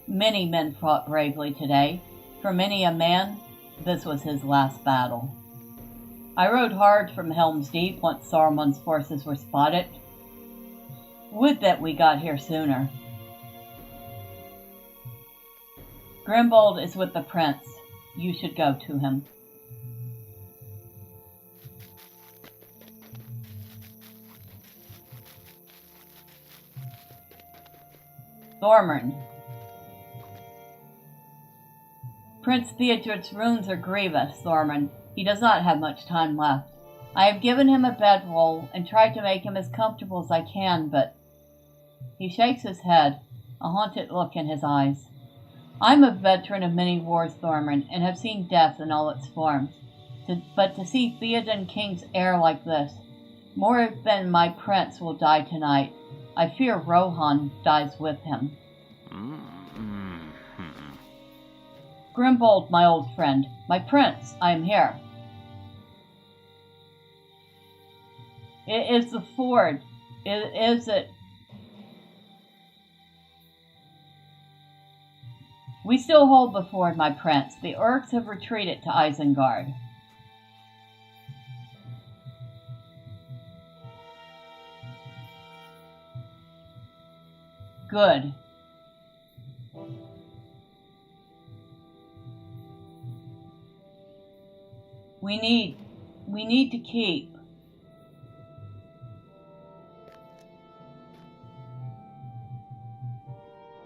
Many men fought bravely today. For many a man, this was his last battle. I rode hard from Helm's Deep once Saruman's forces were spotted. Would that we got here sooner. Grimbold is with the prince. You should go to him. Thormurn. Prince Theodred's wounds are grievous, Thormurn. He does not have much time left. I have given him a bedroll and tried to make him as comfortable as I can, but he shakes his head, a haunted look in his eyes. I'm a veteran of many wars, Thormurn, and have seen death in all its forms. But to see Theoden King's heir like this, more than my prince will die tonight. I fear Rohan dies with him. Grimbold, my old friend, my prince, I am here. It is the ford. Is it? We still hold the ford, my prince. The orcs have retreated to Isengard. Good. We need to keep.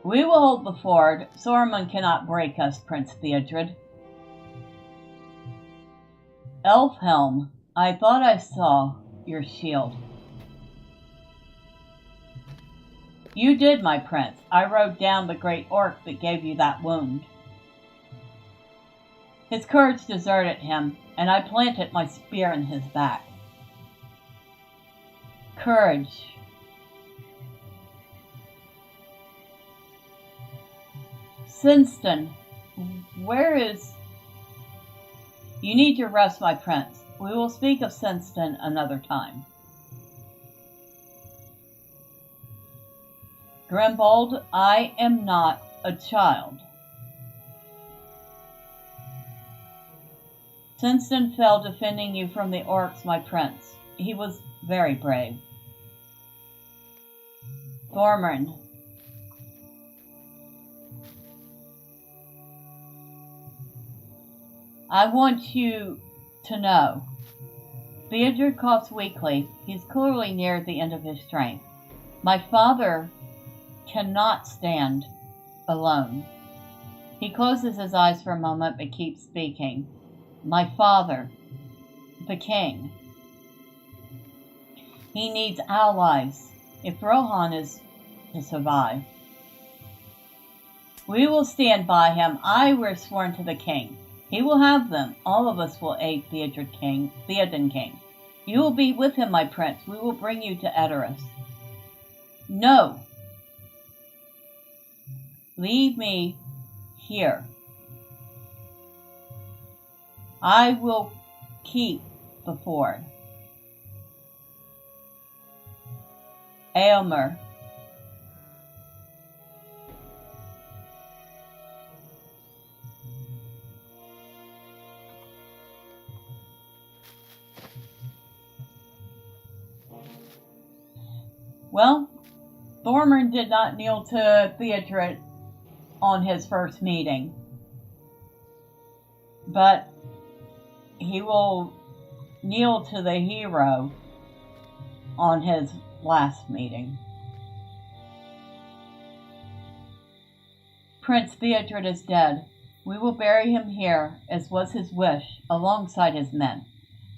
We will hold the ford. Saruman cannot break us, Prince Theodred. Elfhelm, I thought I saw your shield. You did, my prince. I rode down the great orc that gave you that wound. His courage deserted him, and I planted my spear in his back. Courage. Sinston, where is... You need your rest, my prince. We will speak of Sinston another time. Grimbold, I am not a child. Sinston fell defending you from the orcs, my prince. He was very brave. Thormurn. I want you to know. Theodred coughs weakly. He's clearly near the end of his strength. My father cannot stand alone. He closes his eyes for a moment but keeps speaking. My father, the king. He needs allies if Rohan is to survive. We will stand by him. I were sworn to the king. He will have them. All of us will aid Theoden King. You will be with him, my prince. We will bring you to Edoras. No. Leave me here. I will keep the ford. Aylmer. Well, Thormurn did not kneel to Theodred on his first meeting, but he will kneel to the hero on his last meeting. Prince Theodred is dead. We will bury him here, as was his wish, alongside his men.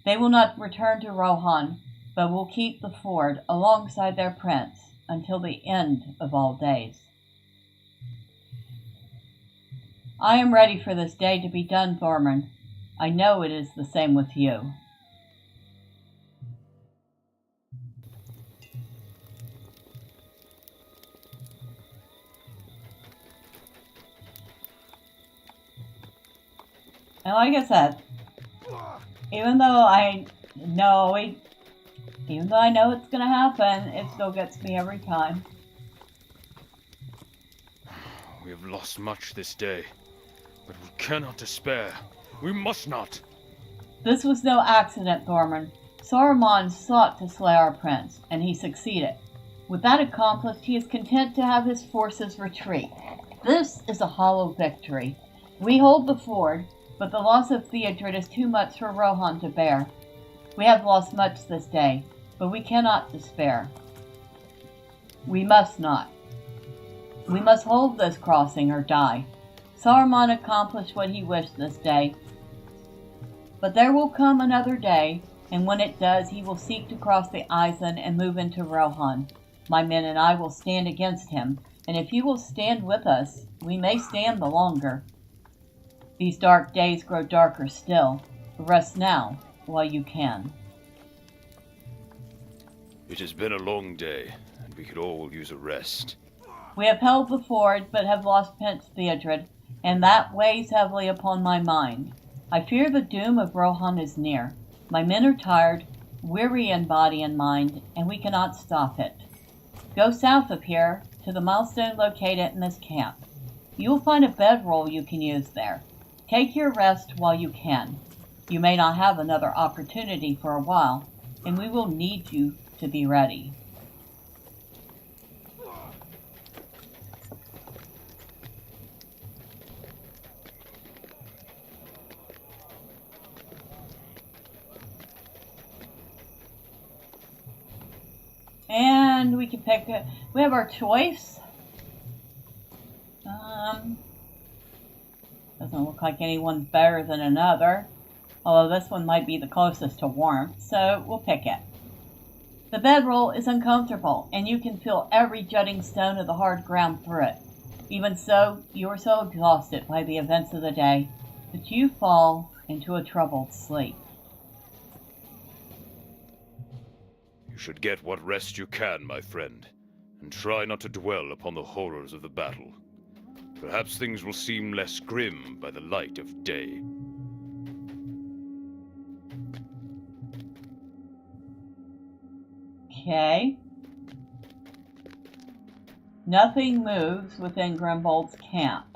They will not return to Rohan, but will keep the ford alongside their prince until the end of all days. I am ready for this day to be done, Thormurn. I know it is the same with you. And like I said, even though I know it's gonna happen, it still gets me every time. We have lost much this day, but we cannot despair. We must not. This was no accident, Thormurn. Saruman sought to slay our prince, and he succeeded. With that accomplished, he is content to have his forces retreat. This is a hollow victory. We hold the ford, but the loss of Theodred is too much for Rohan to bear. We have lost much this day, but we cannot despair. We must not. We must hold this crossing or die. Saruman accomplished what he wished this day. But there will come another day, and when it does, he will seek to cross the Isen and move into Rohan. My men and I will stand against him, and if you will stand with us, we may stand the longer. These dark days grow darker still. Rest now, while you can. It has been a long day, and we could all use a rest. We have held the ford, but have lost Prince Theodred, and that weighs heavily upon my mind. I fear the doom of Rohan is near. My men are tired, weary in body and mind, and we cannot stop it. Go south of here, to the milestone located in this camp. You will find a bedroll you can use there. Take your rest while you can. You may not have another opportunity for a while, and we will need you to be ready. And we can pick it. We have our choice. Doesn't look like anyone's better than another. Although this one might be the closest to warmth, so we'll pick it. The bedroll is uncomfortable, and you can feel every jutting stone of the hard ground through it. Even so, you are so exhausted by the events of the day that you fall into a troubled sleep. You should get what rest you can, my friend, and try not to dwell upon the horrors of the battle. Perhaps things will seem less grim by the light of day. Okay. Nothing moves within Grimbold's camp.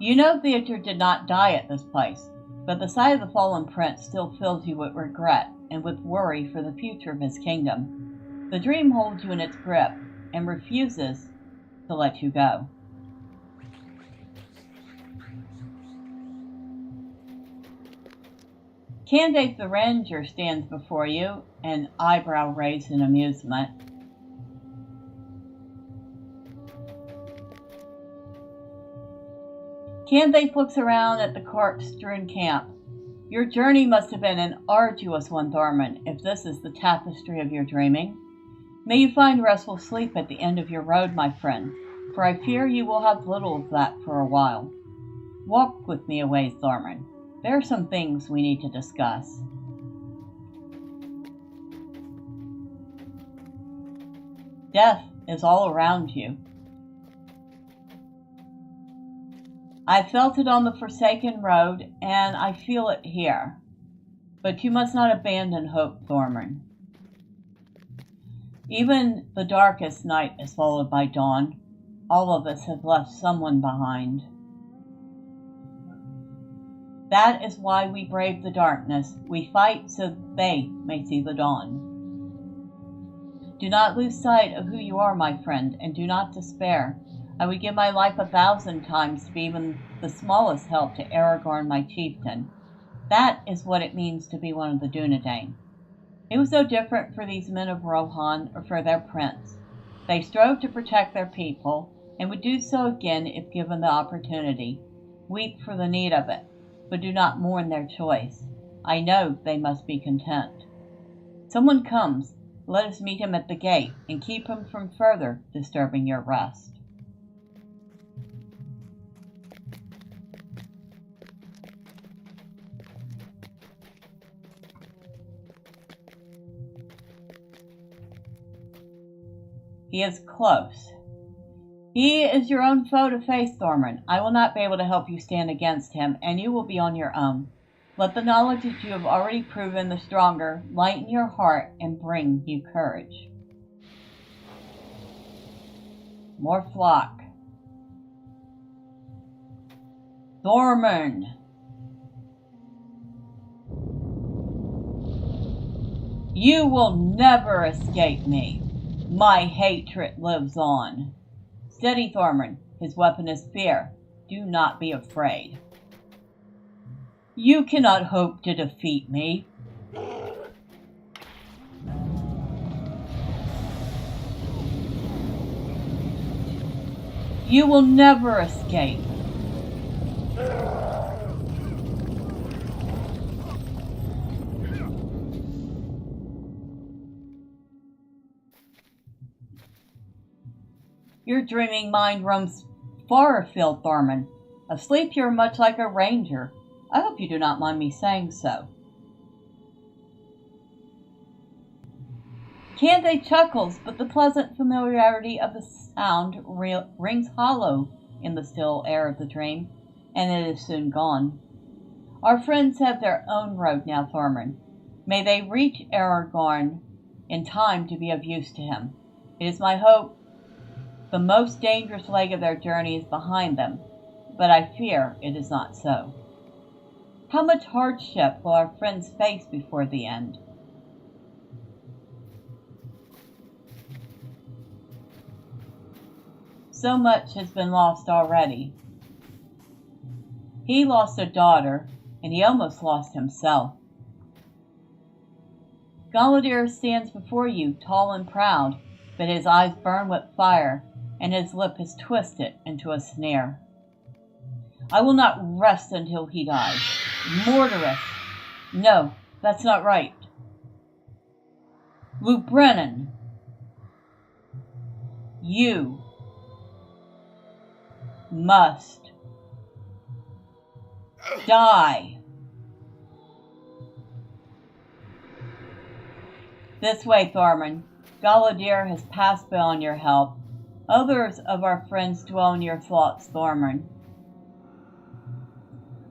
You know Theodred did not die at this place, but the sight of the fallen prince still fills you with regret and with worry for the future of his kingdom. The dream holds you in its grip and refuses to let you go. Candace the Ranger stands before you, an eyebrow raised in amusement. Candace looks around at the corpse-strewn camp. Your journey must have been an arduous one, Thormurn, if this is the tapestry of your dreaming. May you find restful sleep at the end of your road, my friend, for I fear you will have little of that for a while. Walk with me a ways, Thormurn. There are some things we need to discuss. Death is all around you. I felt it on the Forsaken Road, and I feel it here. But you must not abandon hope, Thormurn. Even the darkest night is followed by dawn. All of us have left someone behind. That is why we brave the darkness. We fight so they may see the dawn. Do not lose sight of who you are, my friend, and do not despair. I would give my life 1,000 times to be even the smallest help to Aragorn, my chieftain. That is what it means to be one of the Dunedain. It was no different for these men of Rohan or for their prince. They strove to protect their people, and would do so again if given the opportunity. Weep for the need of it, but do not mourn their choice. I know they must be content. Someone comes. Let us meet him at the gate, and keep him from further disturbing your rest. He is close. He is your own foe to face, Thormurn. I will not be able to help you stand against him, and you will be on your own. Let the knowledge that you have already proven the stronger lighten your heart and bring you courage. More flock. Thormurn. You will never escape me. My hatred lives on. Steady, Thormurn. His weapon is fear. Do not be afraid. You cannot hope to defeat me. You will never escape. Your dreaming mind roams far afield, Thormurn. Asleep you are much like a ranger. I hope you do not mind me saying so. Candace chuckles, but the pleasant familiarity of the sound rings hollow in the still air of the dream, and it is soon gone. Our friends have their own road now, Thormurn. May they reach Aragorn in time to be of use to him. It is my hope the most dangerous leg of their journey is behind them, but I fear it is not so. How much hardship will our friends face before the end? So much has been lost already. He lost a daughter, and he almost lost himself. Galadriel stands before you, tall and proud, but his eyes burn with fire, and his lip is twisted into a snare. I will not rest until he dies. Murderous! No, that's not right. Luke Brennan, you must die. This way, Thormurn. Galadriel has passed beyond your help. Others of our friends dwell in your thoughts, Thormurn.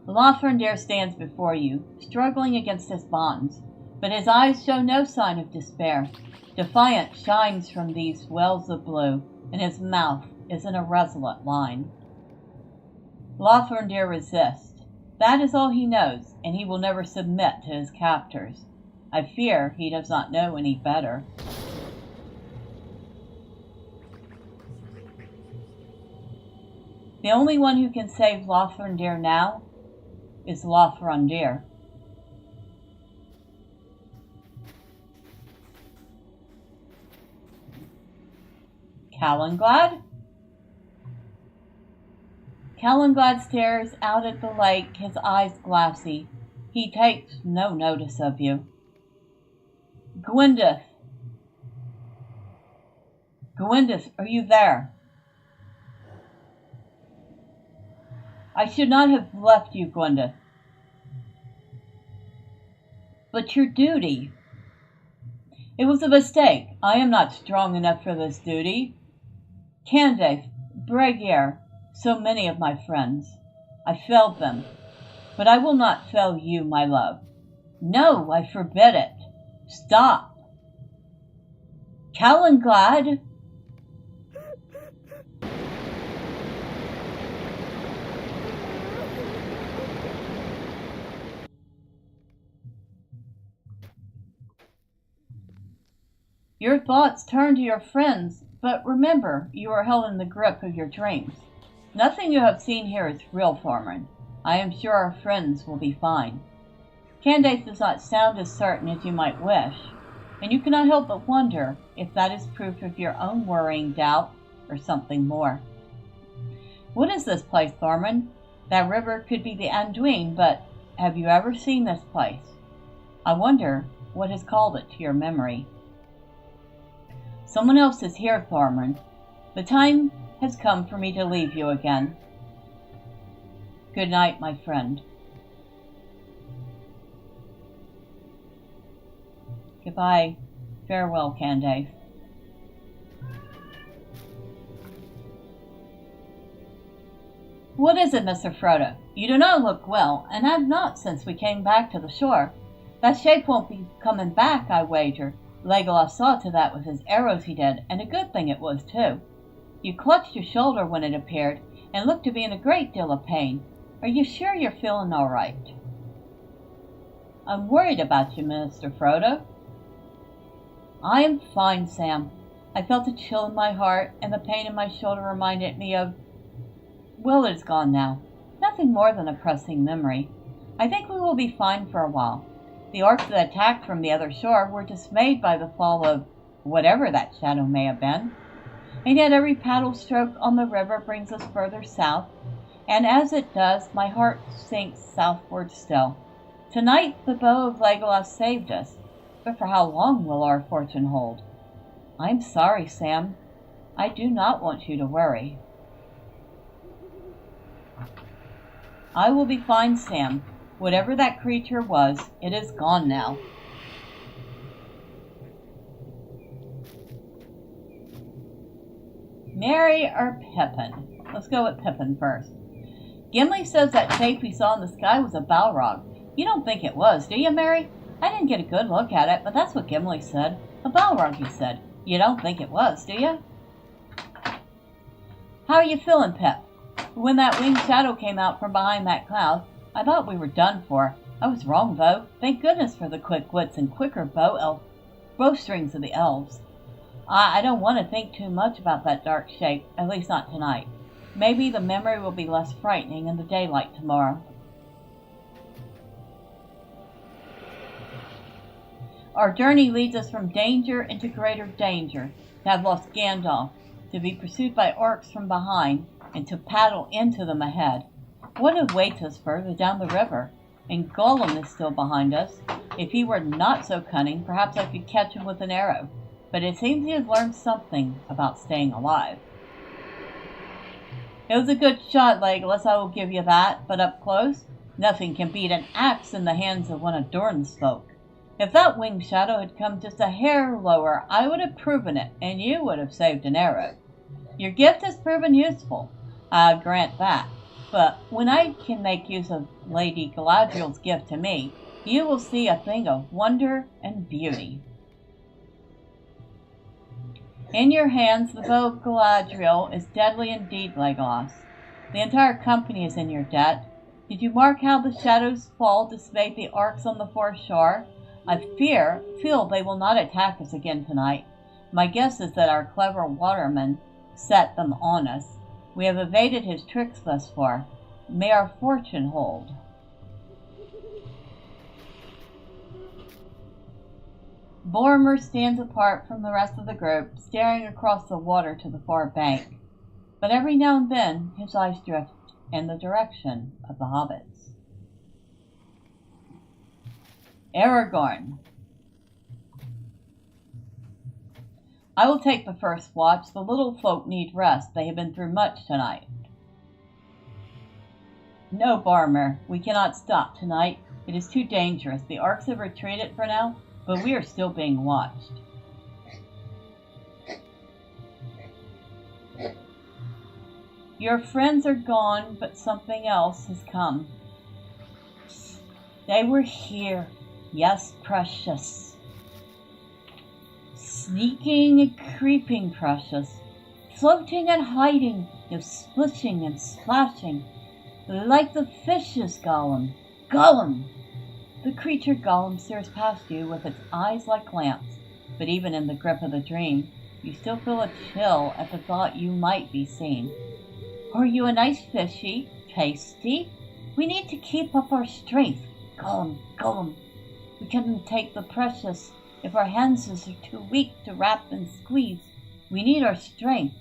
Lothrindir stands before you, struggling against his bonds, but his eyes show no sign of despair. Defiance shines from these wells of blue, and his mouth is in a resolute line. Lothrindir resists. That is all he knows, and he will never submit to his captors. I fear he does not know any better. The only one who can save Lothrindir now is Lothrindir. Calenglad? Calenglad stares out at the lake, his eyes glassy. He takes no notice of you. Gwyneth! Gwyneth, are you there? I should not have left you, Gwyneth. But your duty. It was a mistake. I am not strong enough for this duty. Candace, Bregier, so many of my friends. I failed them. But I will not fail you, my love. No, I forbid it. Stop. Calenglad! Your thoughts turn to your friends, but remember, you are held in the grip of your dreams. Nothing you have seen here is real, Thormurn. I am sure our friends will be fine. Candace does not sound as certain as you might wish, and you cannot help but wonder if that is proof of your own worrying doubt or something more. What is this place, Thormurn? That river could be the Anduin, but have you ever seen this place? I wonder what has called it to your memory. Someone else is here, Thormurn. The time has come for me to leave you again. Good night, my friend. Goodbye. Farewell, Candace. What is it, Mr. Frodo? You do not look well, and have not since we came back to the shore. That shape won't be coming back, I wager. Legolas saw to that with his arrows he did, and a good thing it was, too. You clutched your shoulder when it appeared, and looked to be in a great deal of pain. Are you sure you're feeling all right? I'm worried about you, Mr. Frodo. I am fine, Sam. I felt a chill in my heart, and the pain in my shoulder reminded me of... Well, it is gone now. Nothing more than a pressing memory. I think we will be fine for a while. The orcs that attacked from the other shore were dismayed by the fall of whatever that shadow may have been. And yet every paddle stroke on the river brings us further south, and as it does, my heart sinks southward still. Tonight the bow of Legolas saved us, but for how long will our fortune hold? I'm sorry, Sam. I do not want you to worry. I will be fine, Sam. Whatever that creature was, it is gone now. Merry or Pippin? Let's go with Pippin first. Gimli says that shape we saw in the sky was a Balrog. You don't think it was, do you, Mary? I didn't get a good look at it, but that's what Gimli said. A Balrog, he said. You don't think it was, do you? How are you feeling, Pip? When that winged shadow came out from behind that cloud, I thought we were done for. I was wrong, though. Thank goodness for the quick wits and quicker bowstrings of the elves. I don't want to think too much about that dark shape, at least not tonight. Maybe the memory will be less frightening in the daylight tomorrow. Our journey leads us from danger into greater danger, to have lost Gandalf, to be pursued by orcs from behind, and to paddle into them ahead. What awaits us further down the river? And Gollum is still behind us. If he were not so cunning, perhaps I could catch him with an arrow. But it seems he has learned something about staying alive. It was a good shot, Legolas, I will give you that, but up close, nothing can beat an axe in the hands of one of Dorne's folk. If that winged shadow had come just a hair lower, I would have proven it, and you would have saved an arrow. Your gift has proven useful, I grant that, but when I can make use of Lady Galadriel's gift to me, you will see a thing of wonder and beauty. In your hands, the bow of Galadriel is deadly indeed, Legolas. The entire company is in your debt. Did you mark how the shadows' fall dismayed the orcs on the foreshore? I feel they will not attack us again tonight. My guess is that our clever waterman set them on us. We have evaded his tricks thus far. May our fortune hold. Boromir stands apart from the rest of the group, staring across the water to the far bank. But every now and then his eyes drift in the direction of the hobbits. Aragorn. I will take the first watch. The little folk need rest. They have been through much tonight. No, Boromir, we cannot stop tonight. It is too dangerous. The orcs have retreated for now, but we are still being watched. Your friends are gone, but something else has come. They were here. Yes, precious. Sneaking and creeping, precious. Floating and hiding, splishing and splashing. Like the fishes, Gollum. Gollum! The creature Gollum stares past you with its eyes like lamps. But even in the grip of the dream, you still feel a chill at the thought you might be seen. Are you a nice fishy? Tasty? We need to keep up our strength. Gollum, Gollum. We couldn't take the precious if our hands are too weak to wrap and squeeze. We need our strength.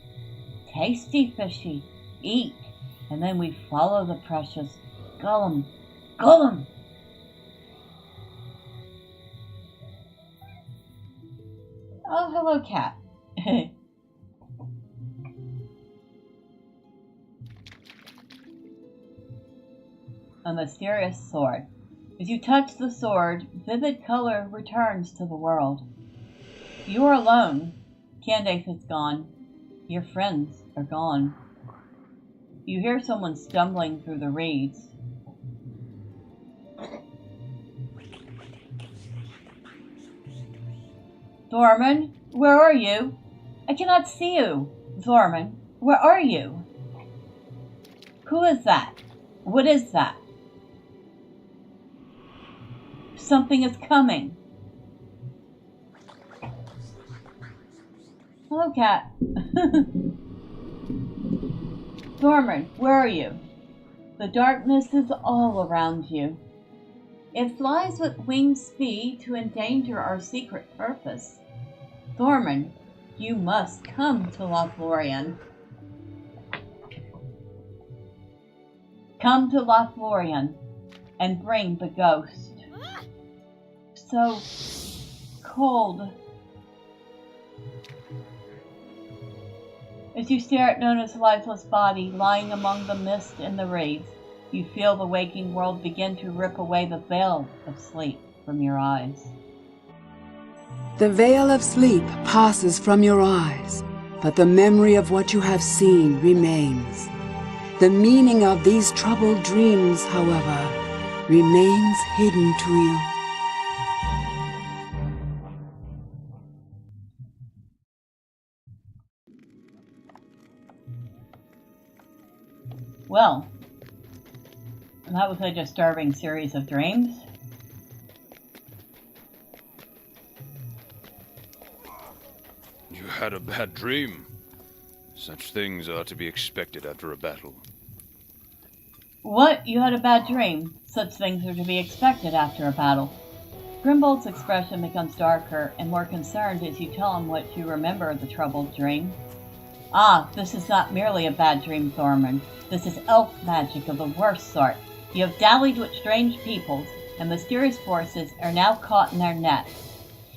Tasty, fishy. Eat. And then we follow the precious. Gollum, Gollum. Oh, hello, cat. A mysterious sword. As you touch the sword, vivid color returns to the world. You are alone. Candace is gone. Your friends are gone. You hear someone stumbling through the reeds. Thormurn, where are you? I cannot see you. Thormurn, where are you? Who is that? What is that? Something is coming. Hello, cat. Thormurn, where are you? The darkness is all around you. It flies with winged speed to endanger our secret purpose. Thormurn, you must come to Lothlorien. Come to Lothlorien and bring the ghost. So cold. As you stare at Nona's lifeless body lying among the mist and the reeds, you feel the waking world begin to rip away the veil of sleep from your eyes. The veil of sleep passes from your eyes, but the memory of what you have seen remains. The meaning of these troubled dreams, however, remains hidden to you. Well, that was a disturbing series of dreams. You had a bad dream. Such things are to be expected after a battle. What? You had a bad dream? Such things are to be expected after a battle. Grimbold's expression becomes darker and more concerned as you tell him what you remember of the troubled dream. Ah, this is not merely a bad dream, Thormurn. This is elf magic of the worst sort. You have dallied with strange peoples, and mysterious forces are now caught in their net.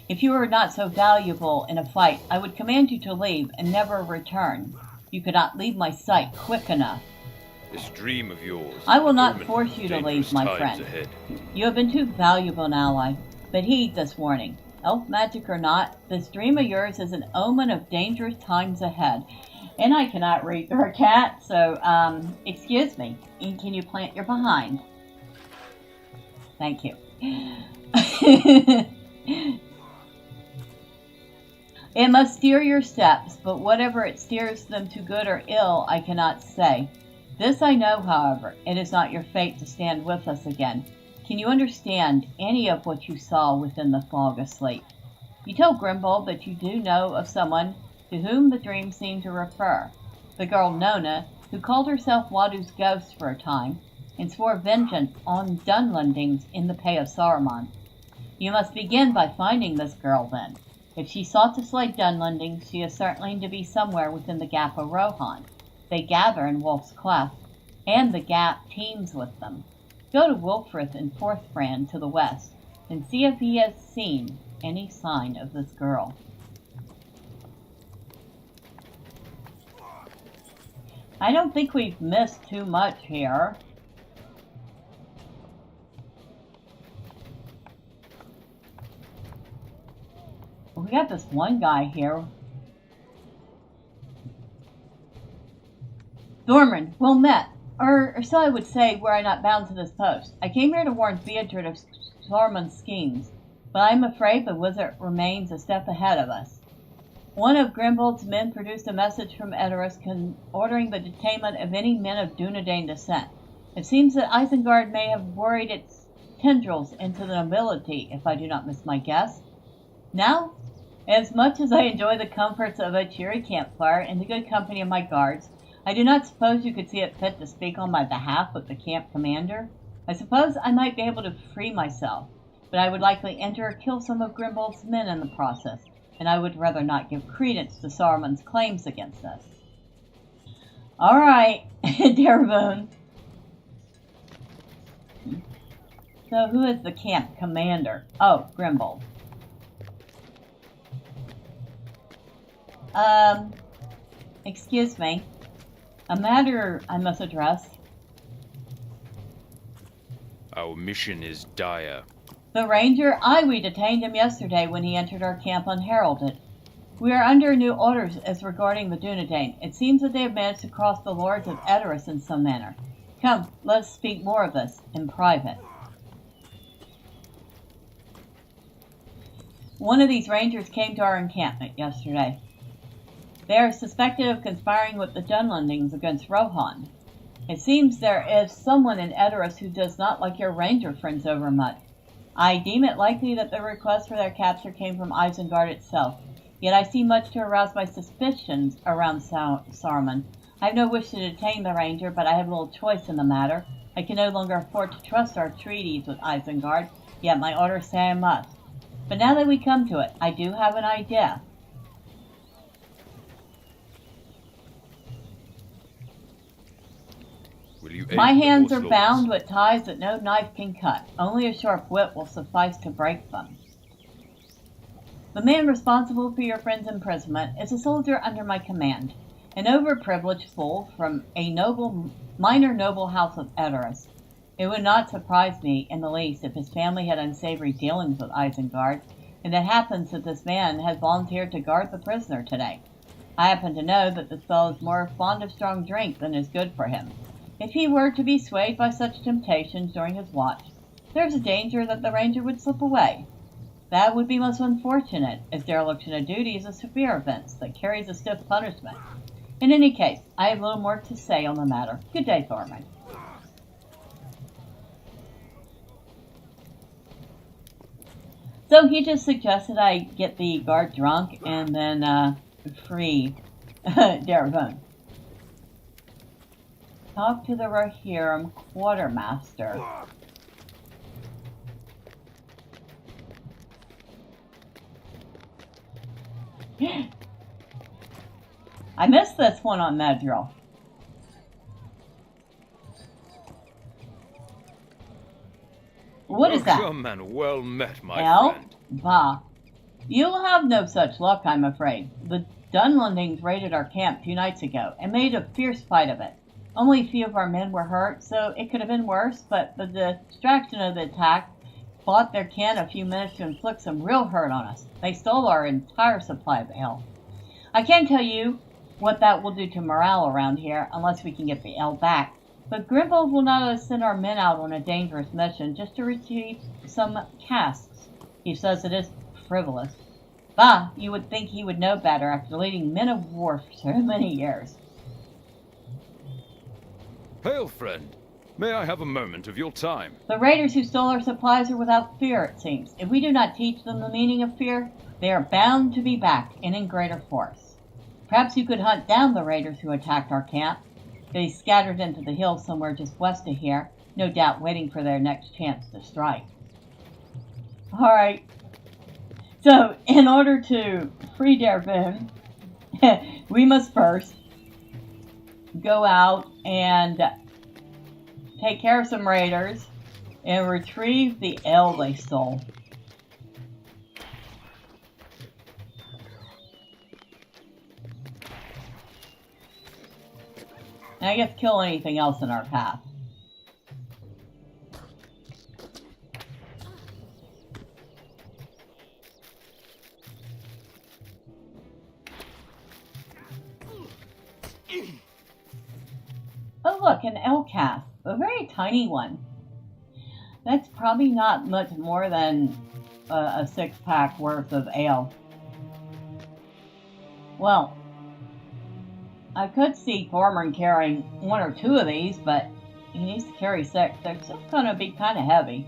If you were not so valuable in a fight, I would command you to leave and never return. You could not leave my sight quick enough. This dream of yours... I will not force you to leave, my friend. Ahead. You have been too valuable an ally, but heed this warning. Elf magic or not, this dream of yours is an omen of dangerous times ahead. And I cannot read her cat, so, excuse me. And can you plant your behind? Thank you. It must steer your steps, but whatever it steers them to good or ill, I cannot say. This I know, however, it is not your fate to stand with us again. Can you understand any of what you saw within the fog of sleep? You tell Grimbold that you do know of someone to whom the dream seemed to refer, the girl Nona, who called herself Wadu's ghost for a time, and swore vengeance on Dunlendings in the pay of Saruman. You must begin by finding this girl, then. If she sought to slay Dunlendings, she is certainly to be somewhere within the Gap of Rohan. They gather in Wolf's Cleft, and the Gap teems with them. Go to Wilfrith in Forthbrand to the west, and see if he has seen any sign of this girl. I don't think we've missed too much here. We got this one guy here. Thormurn, well met. Or so I would say were I not bound to this post. I came here to warn Theodred of Saruman's schemes, but I am afraid the wizard remains a step ahead of us. One of Grimbold's men produced a message from Edoras ordering the detainment of any men of Dunedain descent. It seems that Isengard may have worried its tendrils into the nobility, if I do not miss my guess. Now, as much as I enjoy the comforts of a cheery campfire and the good company of my guards, I do not suppose you could see it fit to speak on my behalf with the camp commander. I suppose I might be able to free myself, but I would likely enter or kill some of Grimbold's men in the process, and I would rather not give credence to Saruman's claims against us. All right, Daravoon. So who is the camp commander? Oh, Grimbold. Excuse me. A matter I must address. Our mission is dire. The ranger? Aye, we detained him yesterday when he entered our camp unheralded. We are under new orders as regarding the Dunedain. It seems that they have managed to cross the lords of Edoras in some manner. Come, let us speak more of this in private. One of these rangers came to our encampment yesterday. They are suspected of conspiring with the Dunlendings against Rohan. It seems there is someone in Edoras who does not like your ranger friends overmuch. I deem it likely that the request for their capture came from Isengard itself. Yet I see much to arouse my suspicions around Saruman. I have no wish to detain the ranger, but I have little choice in the matter. I can no longer afford to trust our treaties with Isengard, yet my orders say I must. But now that we come to it, I do have an idea. My hands are bound with ties that no knife can cut. Only a sharp wit will suffice to break them. The man responsible for your friend's imprisonment is a soldier under my command, an overprivileged fool from a minor noble house of Dagoras. It would not surprise me in the least if his family had unsavory dealings with Isengard, and it happens that this man has volunteered to guard the prisoner today. I happen to know that this fellow is more fond of strong drink than is good for him. If he were to be swayed by such temptations during his watch, there is a danger that the ranger would slip away. That would be most unfortunate, as dereliction of duty is a severe offense that carries a stiff punishment. In any case, I have little more to say on the matter. Good day, Thormurn. So he just suggested I get the guard drunk and then free Darabone. Talk to the Rohirrim quartermaster. I missed this one on Medrill. What is that? Welcome and well met, my friend. Bah. You'll have no such luck, I'm afraid. The Dunlendings raided our camp 2 nights ago and made a fierce fight of it. Only a few of our men were hurt, so it could have been worse, but the distraction of the attack bought their kin a few minutes to inflict some real hurt on us. They stole our entire supply of ale. I can't tell you what that will do to morale around here unless we can get the ale back, but Grimbold will not let us send our men out on a dangerous mission just to retrieve some casks. He says it is frivolous. Bah, you would think he would know better after leading men of war for so many years. Hail, friend. May I have a moment of your time? The raiders who stole our supplies are without fear, it seems. If we do not teach them the meaning of fear, they are bound to be back and in greater force. Perhaps you could hunt down the raiders who attacked our camp. They scattered into the hills somewhere just west of here, no doubt waiting for their next chance to strike. Alright. So, in order to free Darabone, we must first go out and take care of some raiders and retrieve the ale they stole. And I guess kill anything else in our path. Oh look, an ale cask. A very tiny one. That's probably not much more than a 6-pack worth of ale. Well, I could see Thormurn carrying 1 or 2 of these, but he needs to carry 6. They're just going to be kind of heavy.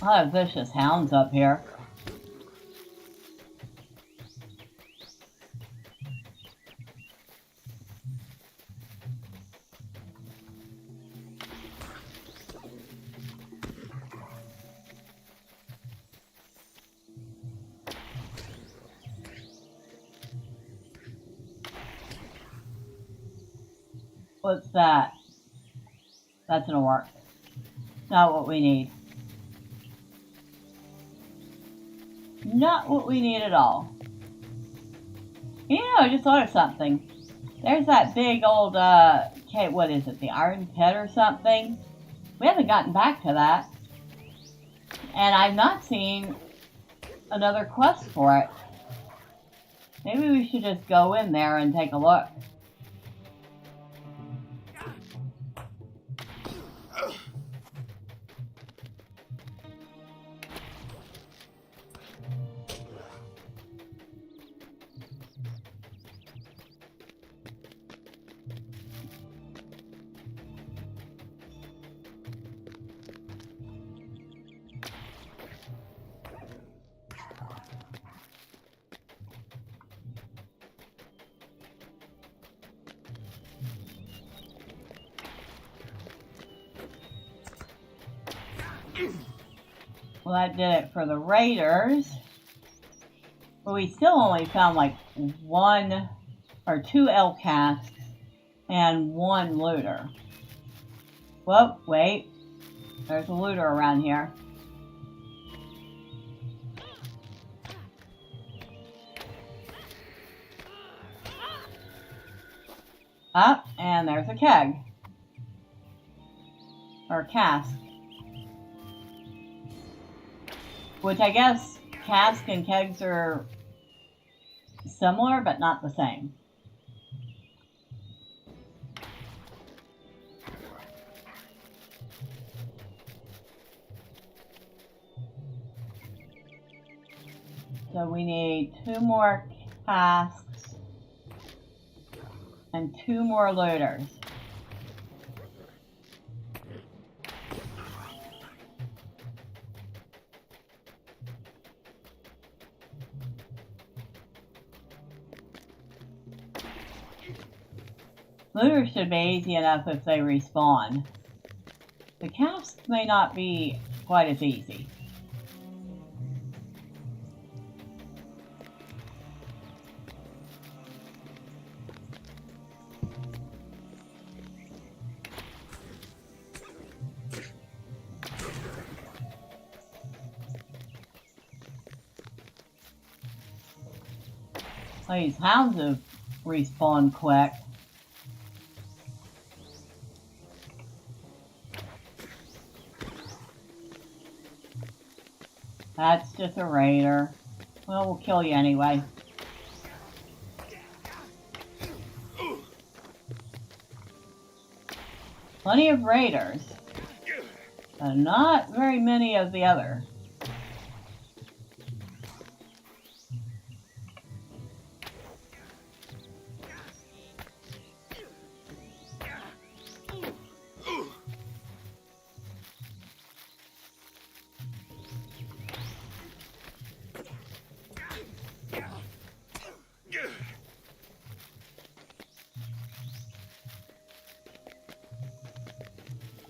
A lot of vicious hounds up here. What's that? That's gonna work. Not what we need. Not what we need at all. You know, I just thought of something. There's that big old, okay, what is it? The Iron Pit or something? We haven't gotten back to that. And I've not seen another quest for it. Maybe we should just go in there and take a look. Well, that did it for the raiders. But we still only found like 1 or 2 elk casks and 1 looter. Whoa, wait. There's a looter around here. Up, and there's a keg. Or a cask. Which I guess cask and kegs are similar, but not the same. So we need 2 more casks and 2 more looters. Looters should be easy enough if they respawn. The casks may not be quite as easy. Well, these hounds have respawned quick. That's just a raider. Well, we'll kill you anyway. Plenty of raiders, but not very many of the other.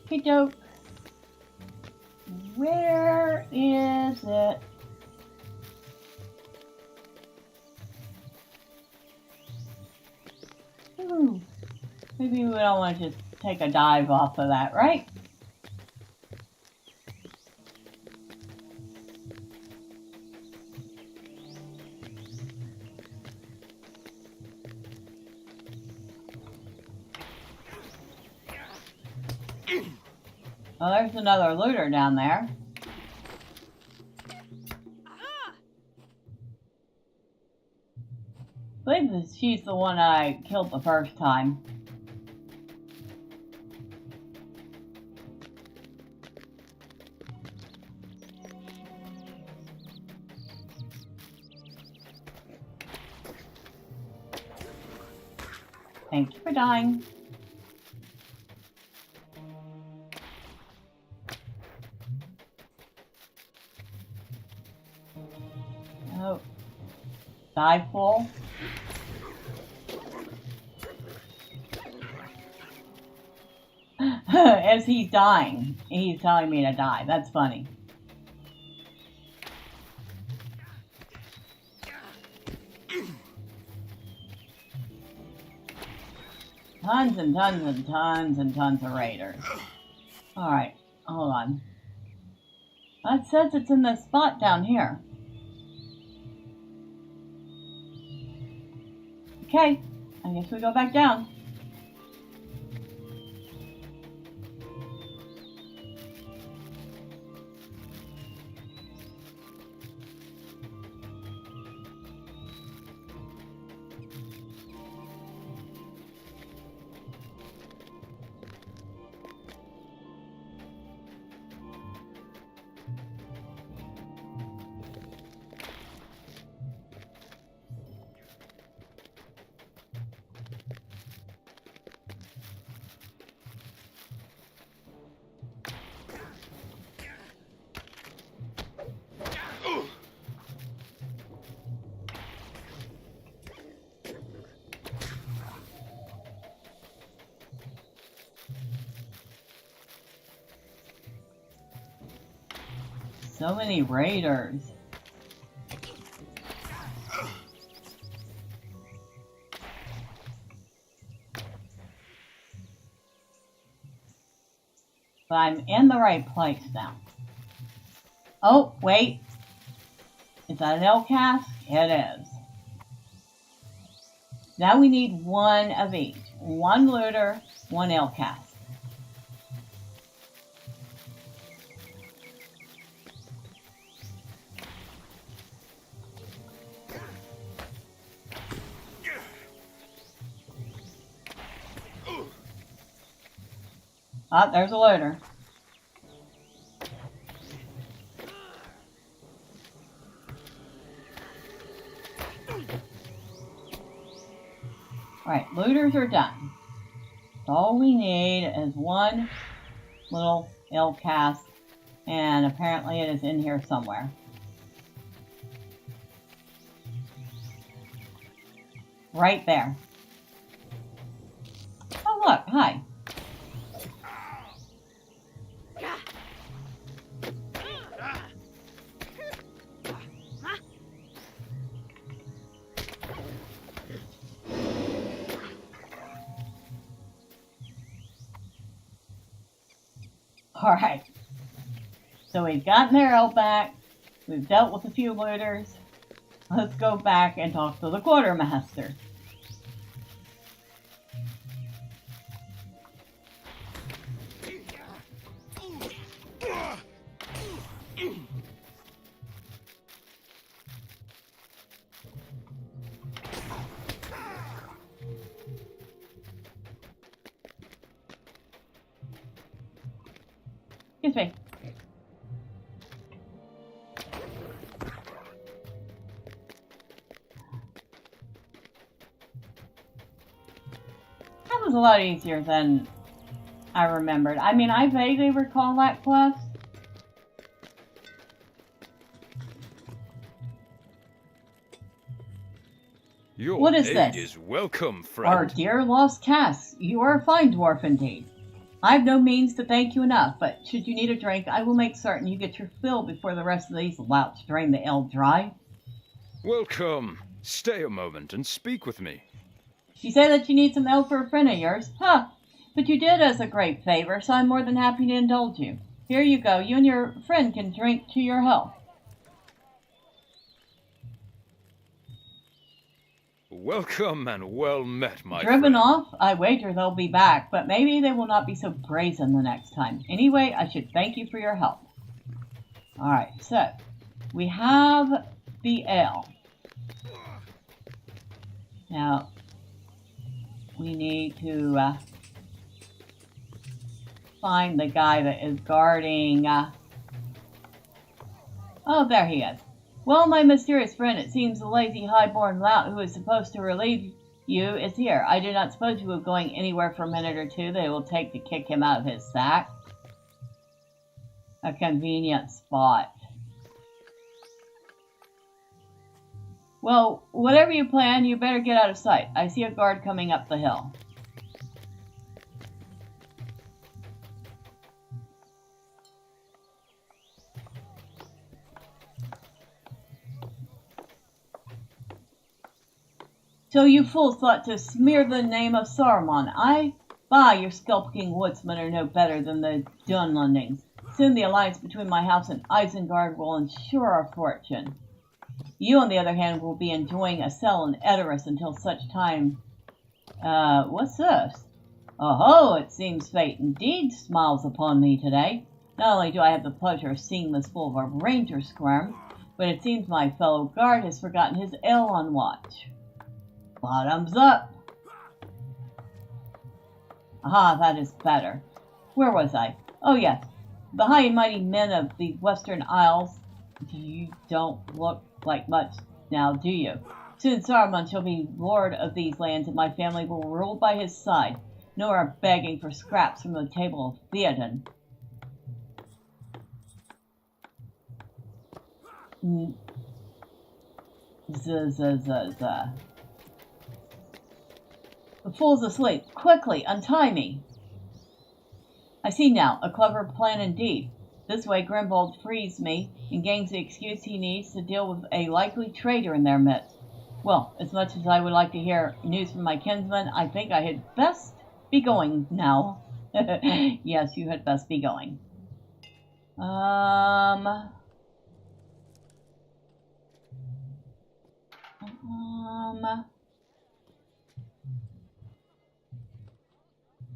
Hey, dope. Where is it? Ooh. Maybe we don't want to just take a dive off of that, right? Oh, there's another looter down there. I believe she's the one I killed the first time. Thank you for dying. Oh, die full. As he's dying, he's telling me to die. That's funny. tons and tons and tons and tons of raiders. Alright, hold on. That says it's in this spot down here. Okay, I guess we go back down. So many raiders. But I'm in the right place now. Oh, wait. Is that an elk cask? It is. Now we need one of each. One looter, one elk cask. Ah, there's a loader. Alright, looters are done. All we need is one little elk cask, and apparently it is in here somewhere. Right there. Oh look, hi. Alright, so we've gotten their elk back, we've dealt with a few looters, let's go back and talk to the quartermaster. Excuse me. That was a lot easier than I remembered. I mean, I vaguely recall that quest. Your aid aid is welcome, friend. Our dear lost Cass, you are a fine dwarf indeed. I have no means to thank you enough, but should you need a drink, I will make certain you get your fill before the rest of these louts drain the ale dry. Welcome. Stay a moment and speak with me. She said that you need some ale for a friend of yours. Huh, but you did us a great favor, so I'm more than happy to indulge you. Here you go, you and your friend can drink to your health. Welcome and well met, my Driven friend. off? I wager they'll be back, but maybe they will not be so brazen the next time. Anyway, I should thank you for your help. Alright, so we have the ale. Now, we need to find the guy that is guarding... Oh, there he is. Well, my mysterious friend, it seems the lazy high-born lout who is supposed to relieve you is here. I do not suppose you are going anywhere for a minute or two that it will take to kick him out of his sack. A convenient spot. Well, whatever you plan, you better get out of sight. I see a guard coming up the hill. So you fools thought to smear the name of Saruman, aye? Bah, your skulking woodsmen are no better than the Dunlendings. Soon the alliance between my house and Isengard will ensure our fortune. You, on the other hand, will be enjoying a cell in Edoras until such time. What's this? Oh, it seems fate indeed smiles upon me today. Not only do I have the pleasure of seeing this fool of a ranger squirm, but it seems my fellow guard has forgotten his ale on watch. Bottoms up! Aha, that is better. Where was I? Oh, yes. The high and mighty men of the Western Isles. You don't look like much now, do you? Soon Saruman shall be lord of these lands, and my family will rule by his side. No more begging for scraps from the table of Theoden. The fool's asleep. Quickly, untie me. I see now. A clever plan indeed. This way Grimbold frees me and gains the excuse he needs to deal with a likely traitor in their midst. Well, as much as I would like to hear news from my kinsman, I think I had best be going now. Yes, you had best be going.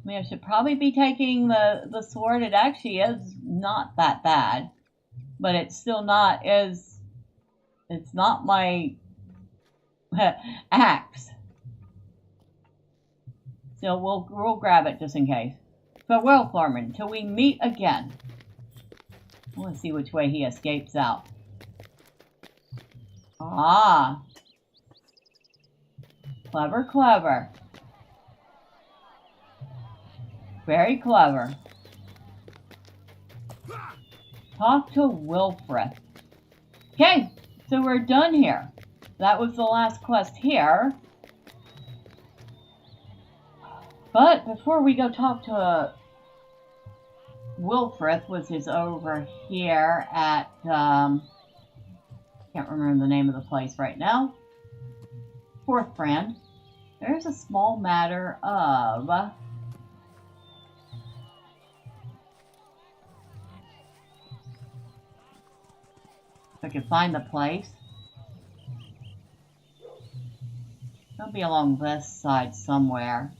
I mean, I should probably be taking the sword. It actually is not that bad, but it's still not as, it's not my axe. So we'll grab it just in case. Farewell, Thormurn, till we meet again. I want to see which way he escapes out. Ah. Clever, clever. Very clever. Talk to Wilfrith. Okay, so we're done here. That was the last quest here. But before we go talk to Wilfrith, which is over here at, can't remember the name of the place right now. Fourth Brand. There's a small matter of... if I can find the place. It'll be along this side somewhere.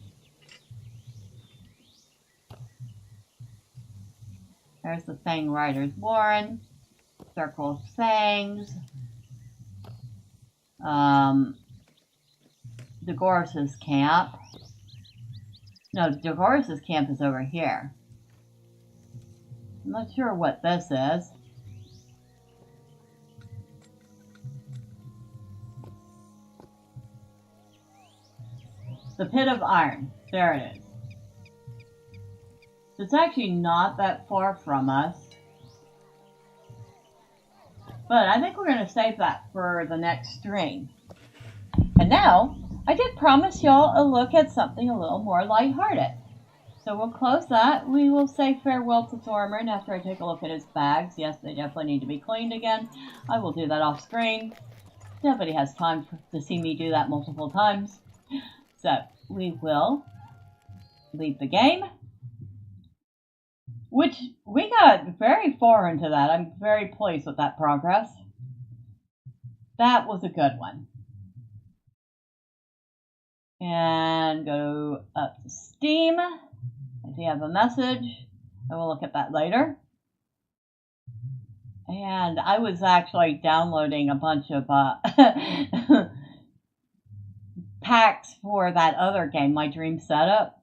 There's the Fang Rider's Warren. Circle of Fangs. Dagoras' camp. No, Dagoras' camp is over here. I'm not sure what this is. The Pit of Iron. There it is. It's actually not that far from us. But I think we're going to save that for the next stream. And now, I did promise y'all a look at something a little more lighthearted. So we'll close that. We will say farewell to Thormurn after I take a look at his bags. Yes, they definitely need to be cleaned again. I will do that off screen. Nobody has time to see me do that multiple times. So, we will leave the game. Which, we got very far into that. I'm very pleased with that progress. That was a good one. And go up to Steam. If you have a message, I will look at that later. And I was actually downloading a bunch of packs for that other game, My Dream Setup.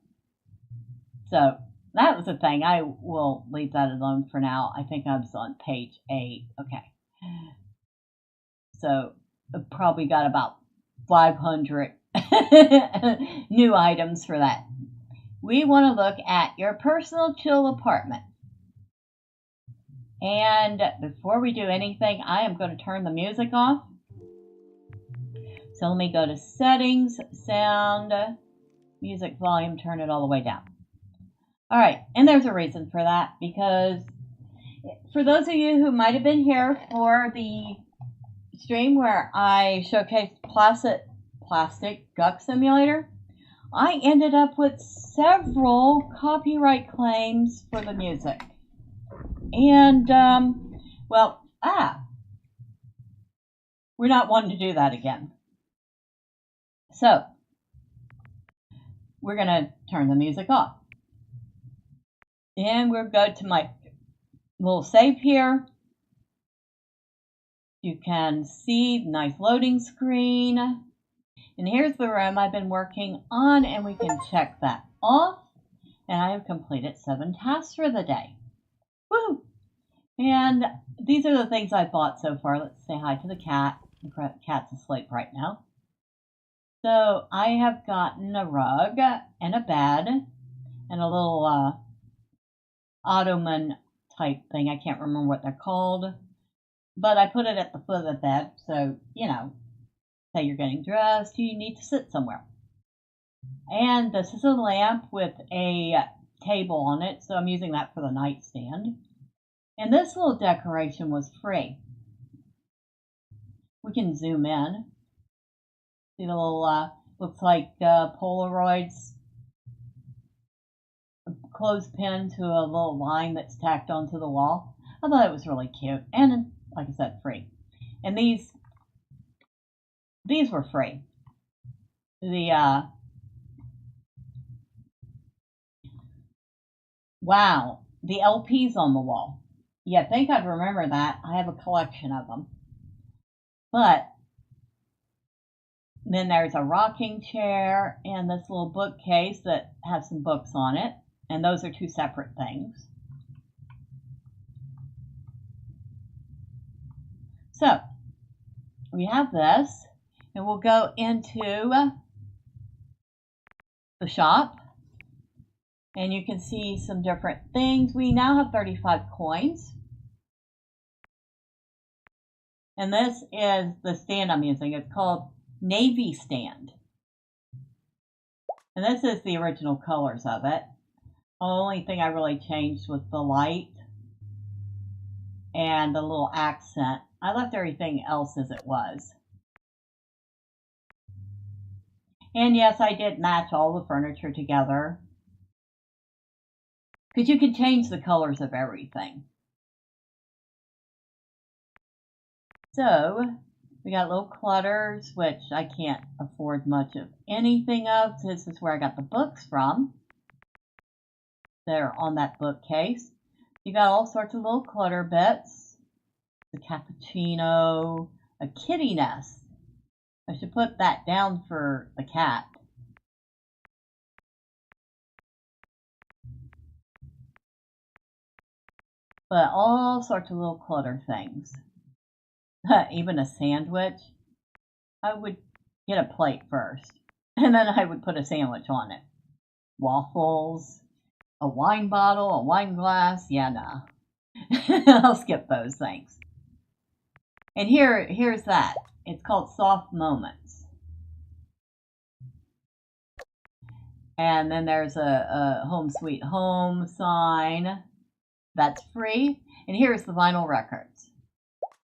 So that was a thing. I will leave that alone for now. I think I was on page 8. Okay. So I probably got about 500 new items for that. We want to look at your personal chill apartment. And before we do anything, I am going to turn the music off. So let me go to settings, sound, music volume, turn it all the way down. All right, and there's a reason for that, because for those of you who might have been here for the stream where I showcased plastic duck simulator, I ended up with several copyright claims for the music. And, well, we're not wanting to do that again. So, we're going to turn the music off. And we'll go to my little save here. You can see the nice loading screen. And here's the room I've been working on, and we can check that off. And I have completed 7 tasks for the day. Woo! And these are the things I bought so far. Let's say hi to the cat. The cat's asleep right now. So I have gotten a rug and a bed and a little ottoman type thing. I can't remember what they're called. But I put it at the foot of the bed. So, you know, say you're getting dressed, you need to sit somewhere. And this is a lamp with a table on it. So I'm using that for the nightstand. And this little decoration was free. We can zoom in. See the little, looks like Polaroids, a clothespin to a little line that's tacked onto the wall. I thought it was really cute. And like I said, free. And these were free. Wow, the LPs on the wall. Yeah, I think I'd remember that. I have a collection of them. But then there's a rocking chair and this little bookcase that has some books on it. And those are 2 separate things. So, we have this. And we'll go into the shop. And you can see some different things. We now have 35 coins. And this is the stand I'm using. It's called Navy Stand. And this is the original colors of it. The only thing I really changed was the light and the little accent. I left everything else as it was. And yes, I did match all the furniture together. Because you can change the colors of everything. So, we got little clutters, which I can't afford much of anything of. This is where I got the books from. They're on that bookcase. You got all sorts of little clutter bits. The cappuccino, a kitty nest. I should put that down for the cat. But all sorts of little clutter things. Even a sandwich. I would get a plate first. And then I would put a sandwich on it. Waffles. A wine bottle. A wine glass. Yeah, nah. I'll skip those things. And here's that. It's called Soft Moments. And then there's a Home Sweet Home sign. That's free. And here's the vinyl records.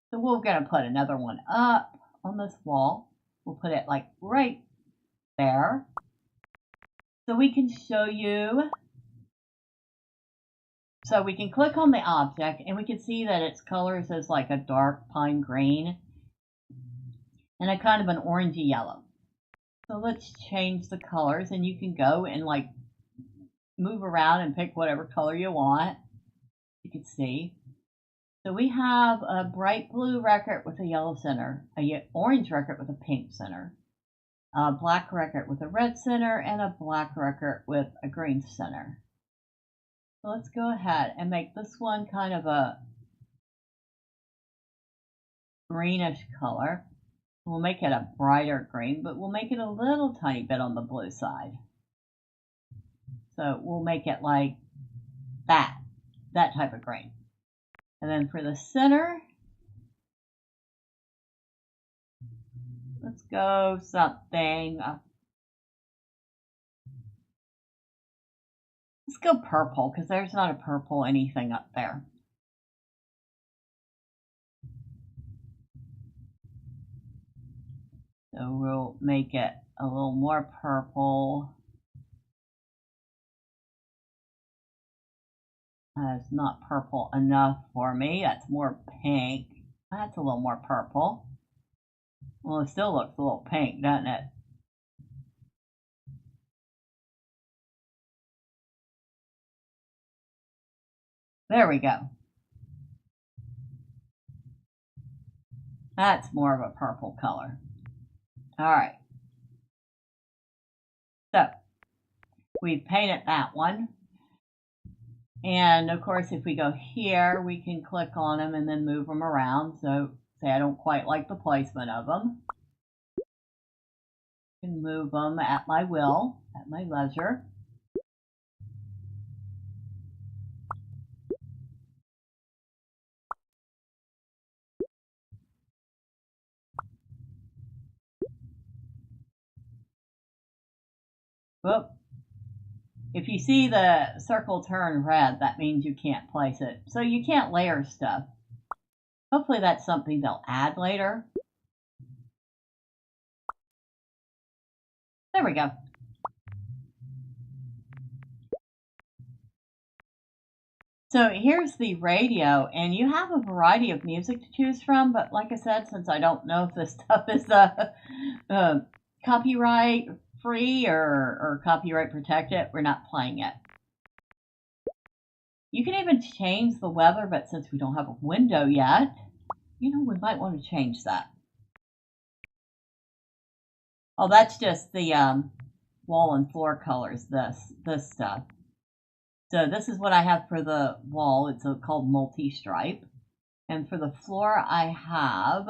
So we're going to put another one up on this wall. We'll put it like right there. So we can show you. So we can click on the object and we can see that its colors is like a dark pine green and a kind of an orangey yellow. So let's change the colors and you can go and like move around and pick whatever color you want. You can see. So we have a bright blue record with a yellow center, a orange record with a pink center, a black record with a red center, and a black record with a green center. So let's go ahead and make this one kind of a greenish color. We'll make it a brighter green, but we'll make it a little tiny bit on the blue side. So we'll make it like that type of green. And then for the center, let's go something. Let's go purple, because there's not a purple anything up there. So we'll make it a little more purple. That's not purple enough for me. That's more pink. That's a little more purple. Well, it still looks a little pink, doesn't it? There we go. That's more of a purple color. All right. So we've painted that one. And of course, if we go here, we can click on them and then move them around. So say I don't quite like the placement of them. I can move them at my will, at my leisure. Whoop. If you see the circle turn red, that means you can't place it. So you can't layer stuff. Hopefully that's something they'll add later. There we go. So here's the radio, and you have a variety of music to choose from, but like I said, since I don't know if this stuff is copyright free or copyright protected, we're not playing it. You can even change the weather, but since we don't have a window yet, you know, we might want to change that. Oh, that's just the wall and floor colors, this stuff. So this is what I have for the wall. It's called multi-stripe. And for the floor, I have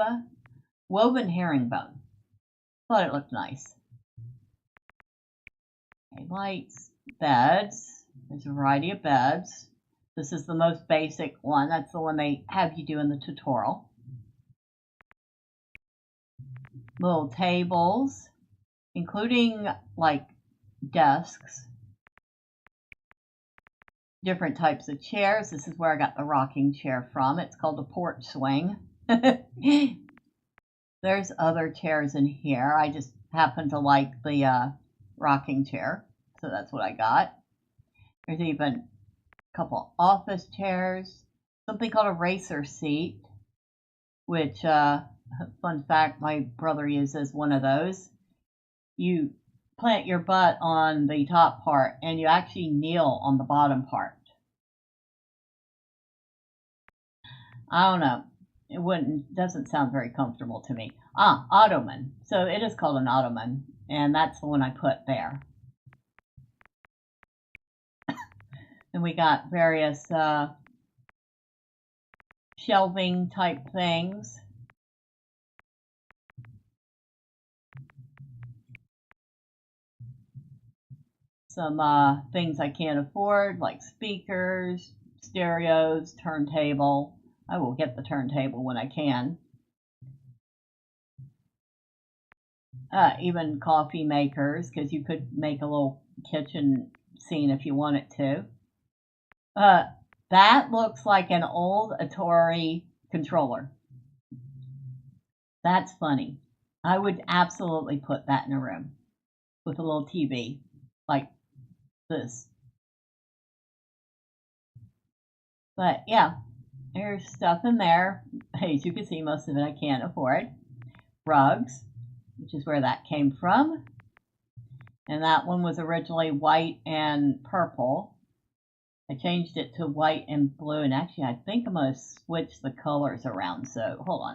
woven herringbone. Thought it looked nice. Okay, lights, beds. There's a variety of beds. This is the most basic one. That's the one they have you do in the tutorial. Little tables, including like desks. Different types of chairs. This is where I got the rocking chair from. It's called a porch swing. There's other chairs in here. I just happen to like the rocking chair, so that's what I got. There's even a couple office chairs, something called a racer seat, which, fun fact, my brother uses one of those. You plant your butt on the top part and you actually kneel on the bottom part. I don't know. It doesn't sound very comfortable to me. Ottoman. So it is called an ottoman, and that's the one I put there. And we got various shelving type things. Some things I can't afford, like speakers, stereos, turntable. I will get the turntable when I can. Even coffee makers, because you could make a little kitchen scene if you wanted to. That looks like an old Atari controller. That's funny. I would absolutely put that in a room with a little TV like this. But yeah, there's stuff in there. As you can see, most of it I can't afford. Rugs, which is where that came from. And that one was originally white and purple. I changed it to white and blue, and actually I think I'm going to switch the colors around, so hold on.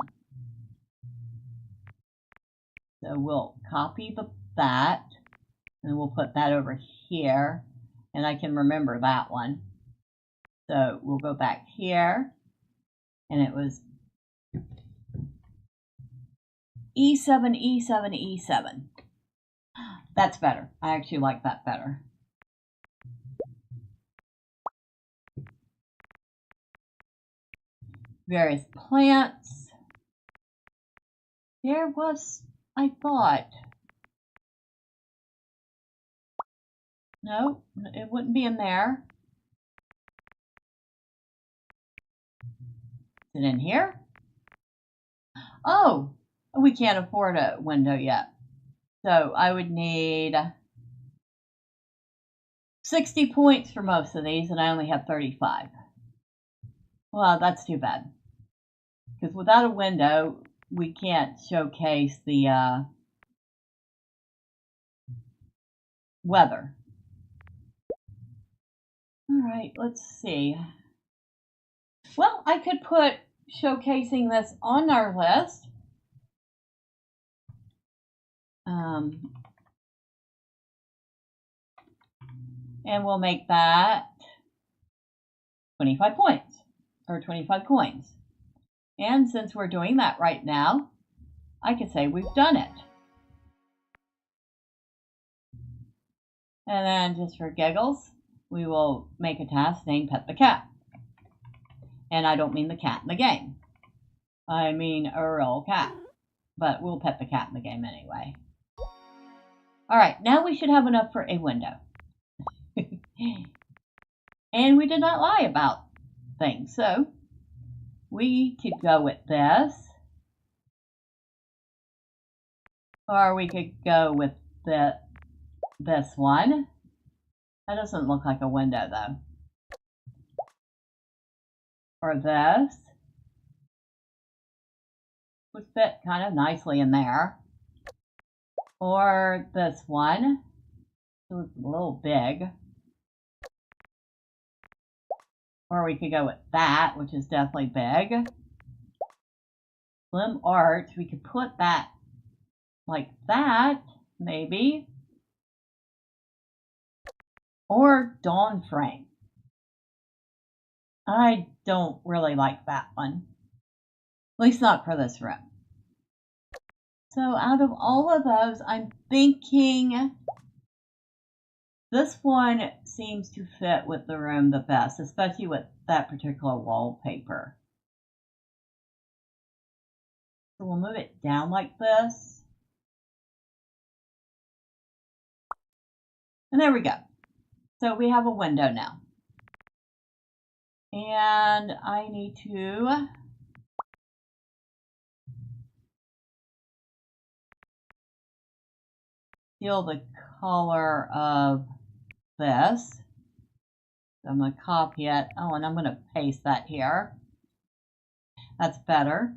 So we'll copy that, and we'll put that over here, and I can remember that one. So we'll go back here, and it was E7, E7, E7. That's better. I actually like that better. Various plants. There was, I thought. No, it wouldn't be in there. Is it in here? Oh, We can't afford a window yet. So I would need 60 points for most of these, and I only have 35. Well, that's too bad. Because without a window, we can't showcase the weather. Alright, let's see. Well, I could put showcasing this on our list. And we'll make that 25 points, or 25 coins. And since we're doing that right now, I could say we've done it. And then just for giggles, we will make a task named Pet the Cat. And I don't mean the cat in the game. I mean a real cat. But we'll pet the cat in the game anyway. Alright, now we should have enough for a window. And we did not lie about things, so we could go with this. Or we could go with this one. That doesn't look like a window though. Or this. Would fit kind of nicely in there. Or this one. It was a little big. Or we could go with that, which is definitely big. Slim art, we could put that like that, maybe. Or dawn frame. I don't really like that one. At least not for this room. So out of all of those, I'm thinking this one seems to fit with the room the best, especially with that particular wallpaper. So we'll move it down like this. And there we go. So we have a window now. And I need to steal the color of this. So I'm going to copy it. Oh, and I'm going to paste that here. That's better.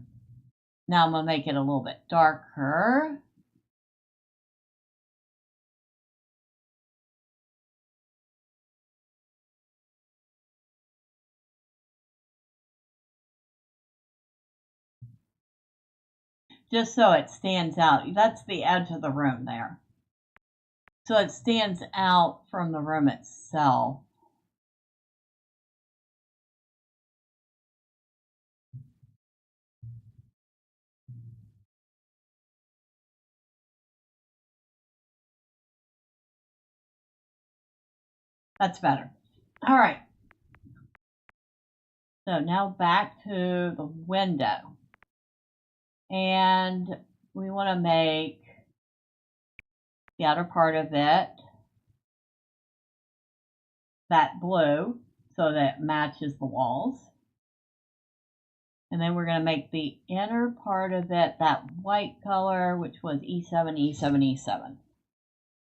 Now I'm going to make it a little bit darker. Just so it stands out. That's the edge of the room there. So it stands out from the room itself. That's better. All right. So now back to the window. And we want to make the outer part of it that blue so that it matches the walls. And then we're going to make the inner part of it that white color, which was E7, E7, E7,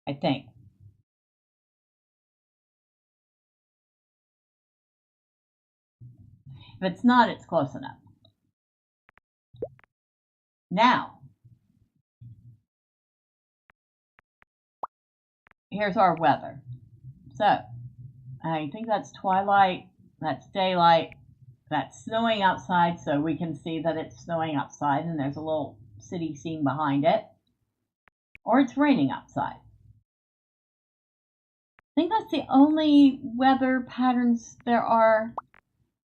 I think. If it's not, it's close enough. Now, here's our weather. So, I think that's twilight, that's daylight, that's snowing outside, so we can see that it's snowing outside and there's a little city scene behind it. Or it's raining outside. I think that's the only weather patterns there are.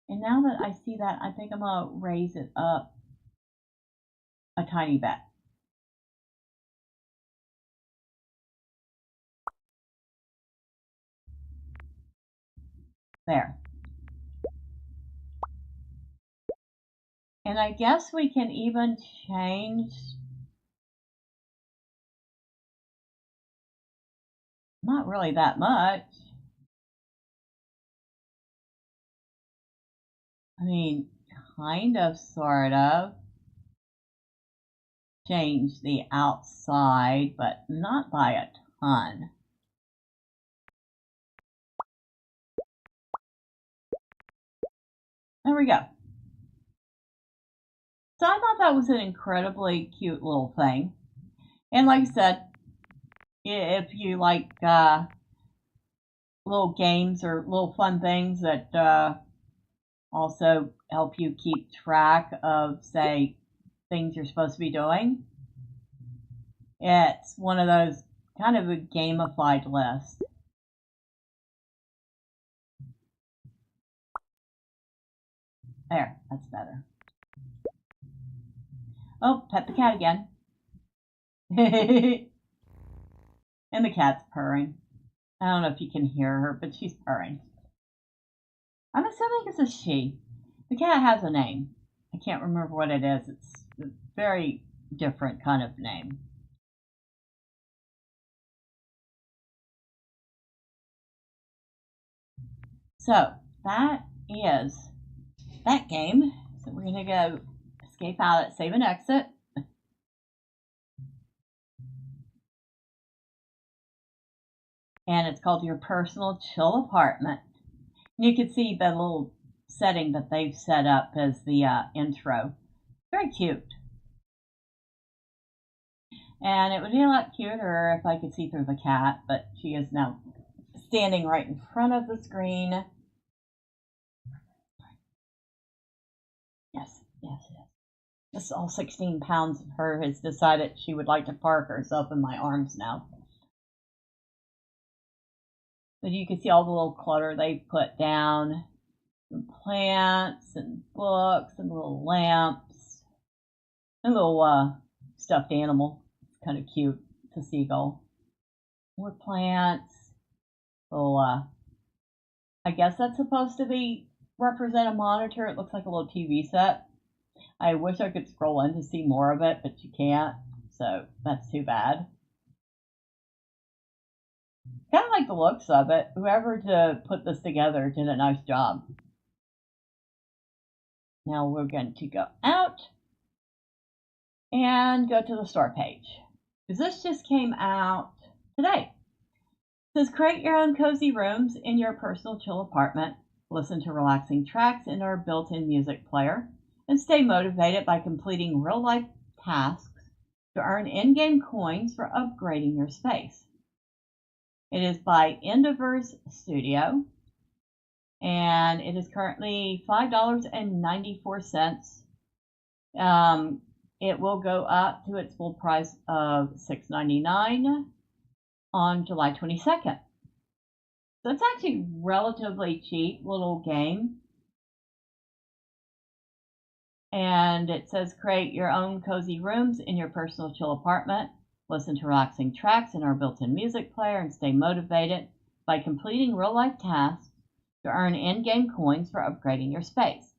And now that I see that, I think I'm going to raise it up a tiny bit. There. And I guess we can even change, not really that much. I mean, kind of, sort of. change the outside, but not by a ton. There we go. So I thought that was an incredibly cute little thing. And like I said, if you like little games or little fun things that also help you keep track of, say, things you're supposed to be doing, it's one of those kind of a gamified list. There, that's better. Oh, pet the cat again. And the cat's purring. I don't know if you can hear her, but she's purring. I'm assuming it's a she. The cat has a name. I can't remember what it is. It's a very different kind of name. So, that is that game. So we're going to go escape out at save and exit. And it's called Your Personal Chill Apartment. And you can see the little setting that they've set up as the intro. Very cute. And it would be a lot cuter if I could see through the cat, but she is now standing right in front of the screen. Yes. This all 16 pounds of her has decided she would like to park herself in my arms now. But you can see all the little clutter they've put down. Some plants and books and little lamps. And a little stuffed animal. It's kind of cute. It's a seagull. More plants. Little, I guess that's supposed to be represent a monitor. It looks like a little TV set. I wish I could scroll in to see more of it, but you can't. So that's too bad. Kind of like the looks of it. Whoever to put this together did a nice job. Now we're going to go out and go to the store page, because this just came out today. It says create your own cozy rooms in your personal chill apartment, listen to relaxing tracks in our built-in music player, and stay motivated by completing real-life tasks to earn in-game coins for upgrading your space. It is by Endeavor's Studio, and it is currently $5.94. It will go up to its full price of $6.99 on July 22nd. So it's actually relatively cheap little game. And it says create your own cozy rooms in your personal chill apartment. Listen to relaxing tracks in our built-in music player and stay motivated by completing real-life tasks to earn in-game coins for upgrading your space.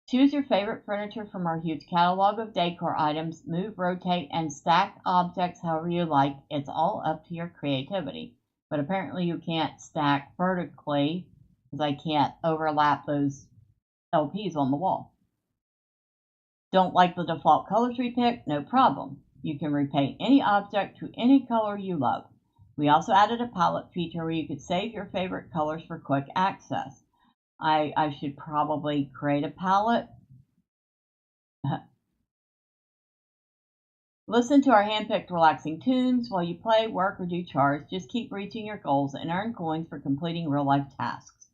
Choose your favorite furniture from our huge catalog of decor items. Move, rotate, and stack objects however you like. It's all up to your creativity. But apparently you can't stack vertically because I can't overlap those LPs on the wall. Don't like the default colors we picked? No problem. You can repaint any object to any color you love. We also added a palette feature where you could save your favorite colors for quick access. I should probably create a palette. Listen to our handpicked relaxing tunes while you play, work, or do chores. Just keep reaching your goals and earn coins for completing real-life tasks.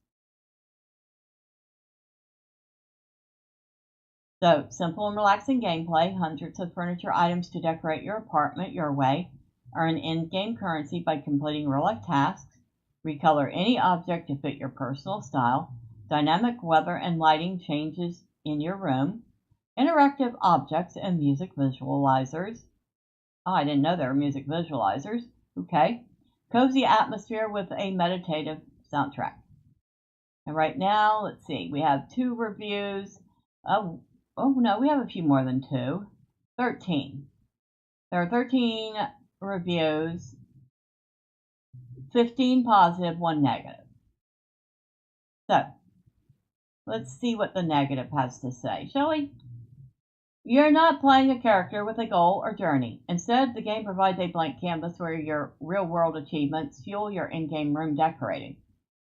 So, simple and relaxing gameplay, hundreds of furniture items to decorate your apartment your way, earn in-game currency by completing real-life tasks, recolor any object to fit your personal style, dynamic weather and lighting changes in your room, interactive objects and music visualizers. Oh, I didn't know there were music visualizers. Okay. Cozy atmosphere with a meditative soundtrack. And right now, let's see, we have 2 reviews. Oh no, we have a few more than 2. 13. There are 13 reviews, 15 positive, 1 negative. So, let's see what the negative has to say, shall we? You're not playing a character with a goal or journey. Instead, the game provides a blank canvas where your real-world achievements fuel your in-game room decorating.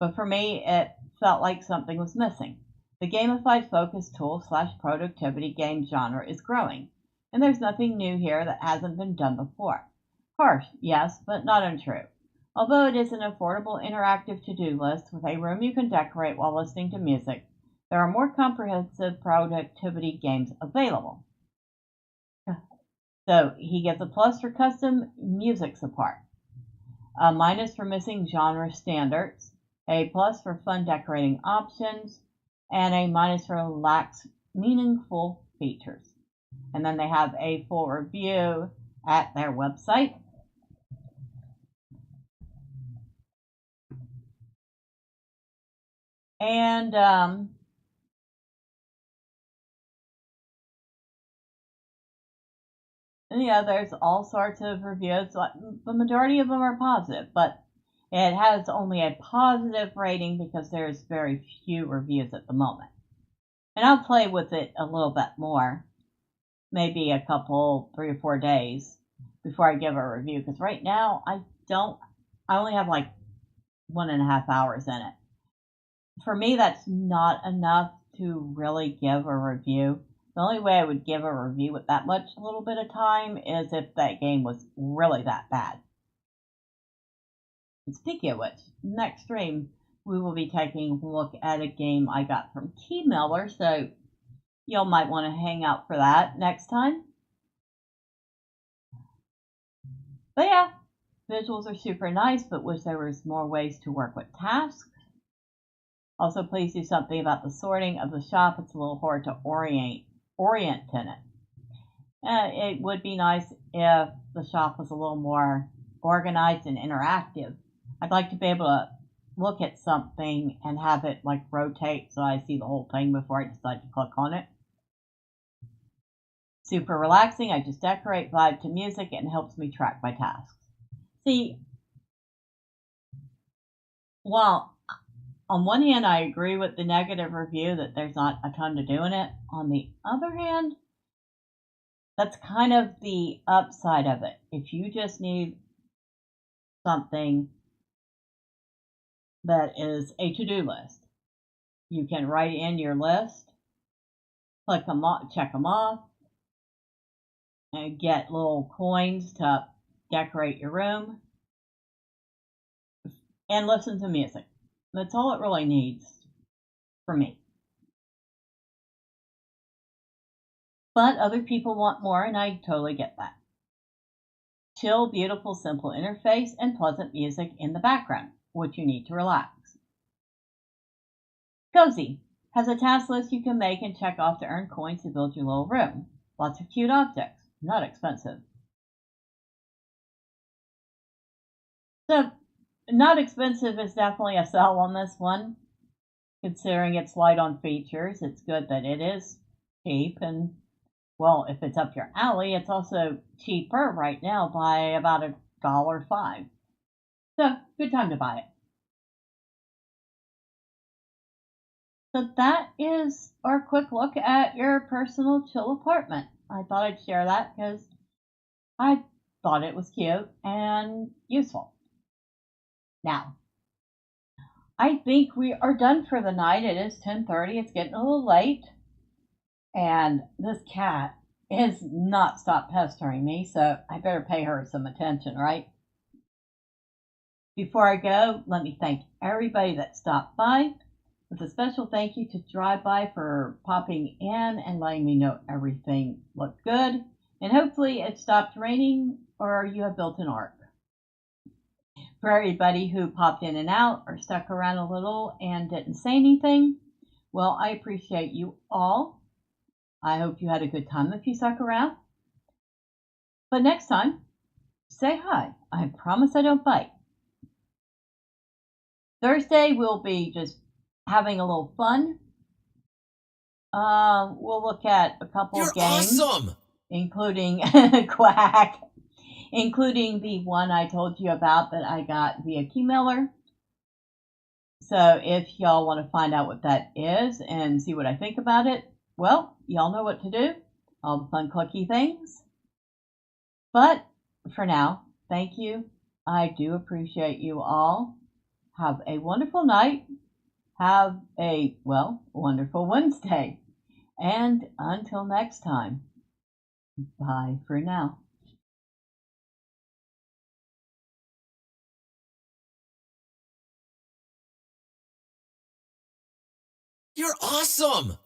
But for me, it felt like something was missing. The gamified focus tool/productivity game genre is growing, and there's nothing new here that hasn't been done before. Harsh, yes, but not untrue. Although it is an affordable interactive to-do list with a room you can decorate while listening to music, there are more comprehensive productivity games available. So he gets a plus for custom music support, a minus for missing genre standards, a plus for fun decorating options, and a minus for lacks meaningful features. And then they have a full review at their website. And yeah, there's all sorts of reviews. The majority of them are positive, but it has only a positive rating because there's very few reviews at the moment. And I'll play with it a little bit more, maybe a couple, 3 or 4 days before I give a review. Because right now I only have like 1.5 hours in it. For me, that's not enough to really give a review. The only way I would give a review with that much little bit of time is if that game was really that bad. And speaking of which, next stream we will be taking a look at a game I got from Key Miller, so y'all might want to hang out for that next time. But yeah, visuals are super nice, but wish there was more ways to work with tasks. Also, please do something about the sorting of the shop. It's a little hard to orient in it. It would be nice if the shop was a little more organized and interactive. I'd like to be able to look at something and have it like rotate so I see the whole thing before I decide to click on it. Super relaxing. I just decorate, vibe to music, and helps me track my tasks. See, well, on one hand, I agree with the negative review that there's not a ton to do in it. On the other hand, that's kind of the upside of it. If you just need something that is a to-do list, you can write in your list, click them off, check them off, and get little coins to decorate your room, and listen to music. That's all it really needs for me. But other people want more, and I totally get that. Chill, beautiful, simple interface, and pleasant music in the background, what you need to relax. Cozy has a task list you can make and check off to earn coins to build your little room. Lots of cute objects, not expensive. So, not expensive is definitely a sell on this one. Considering it's light on features, it's good that it is cheap, and well, if it's up your alley, it's also cheaper right now by about $1.05. So, good time to buy it. So that is our quick look at your personal chill apartment. I thought I'd share that because I thought it was cute and useful. Now, I think we are done for the night. It is 10:30. It's getting a little late. And this cat has not stopped pestering me, so I better pay her some attention, right? Before I go, let me thank everybody that stopped by, with a special thank you to Drive By for popping in and letting me know everything looked good. And hopefully it stopped raining or you have built an ark. For everybody who popped in and out or stuck around a little and didn't say anything, well, I appreciate you all. I hope you had a good time if you stuck around. But next time, say hi. I promise I don't bite. Thursday, we'll be just having a little fun. We'll look at a couple of games. Awesome! Including Quack. Including the one I told you about that I got via Key Miller. So if y'all want to find out what that is and see what I think about it, well, y'all know what to do. all the fun clicky things. But for now, thank you. I do appreciate you all. Have a wonderful night. Have a, well, wonderful Wednesday. And until next time, bye for now. You're awesome!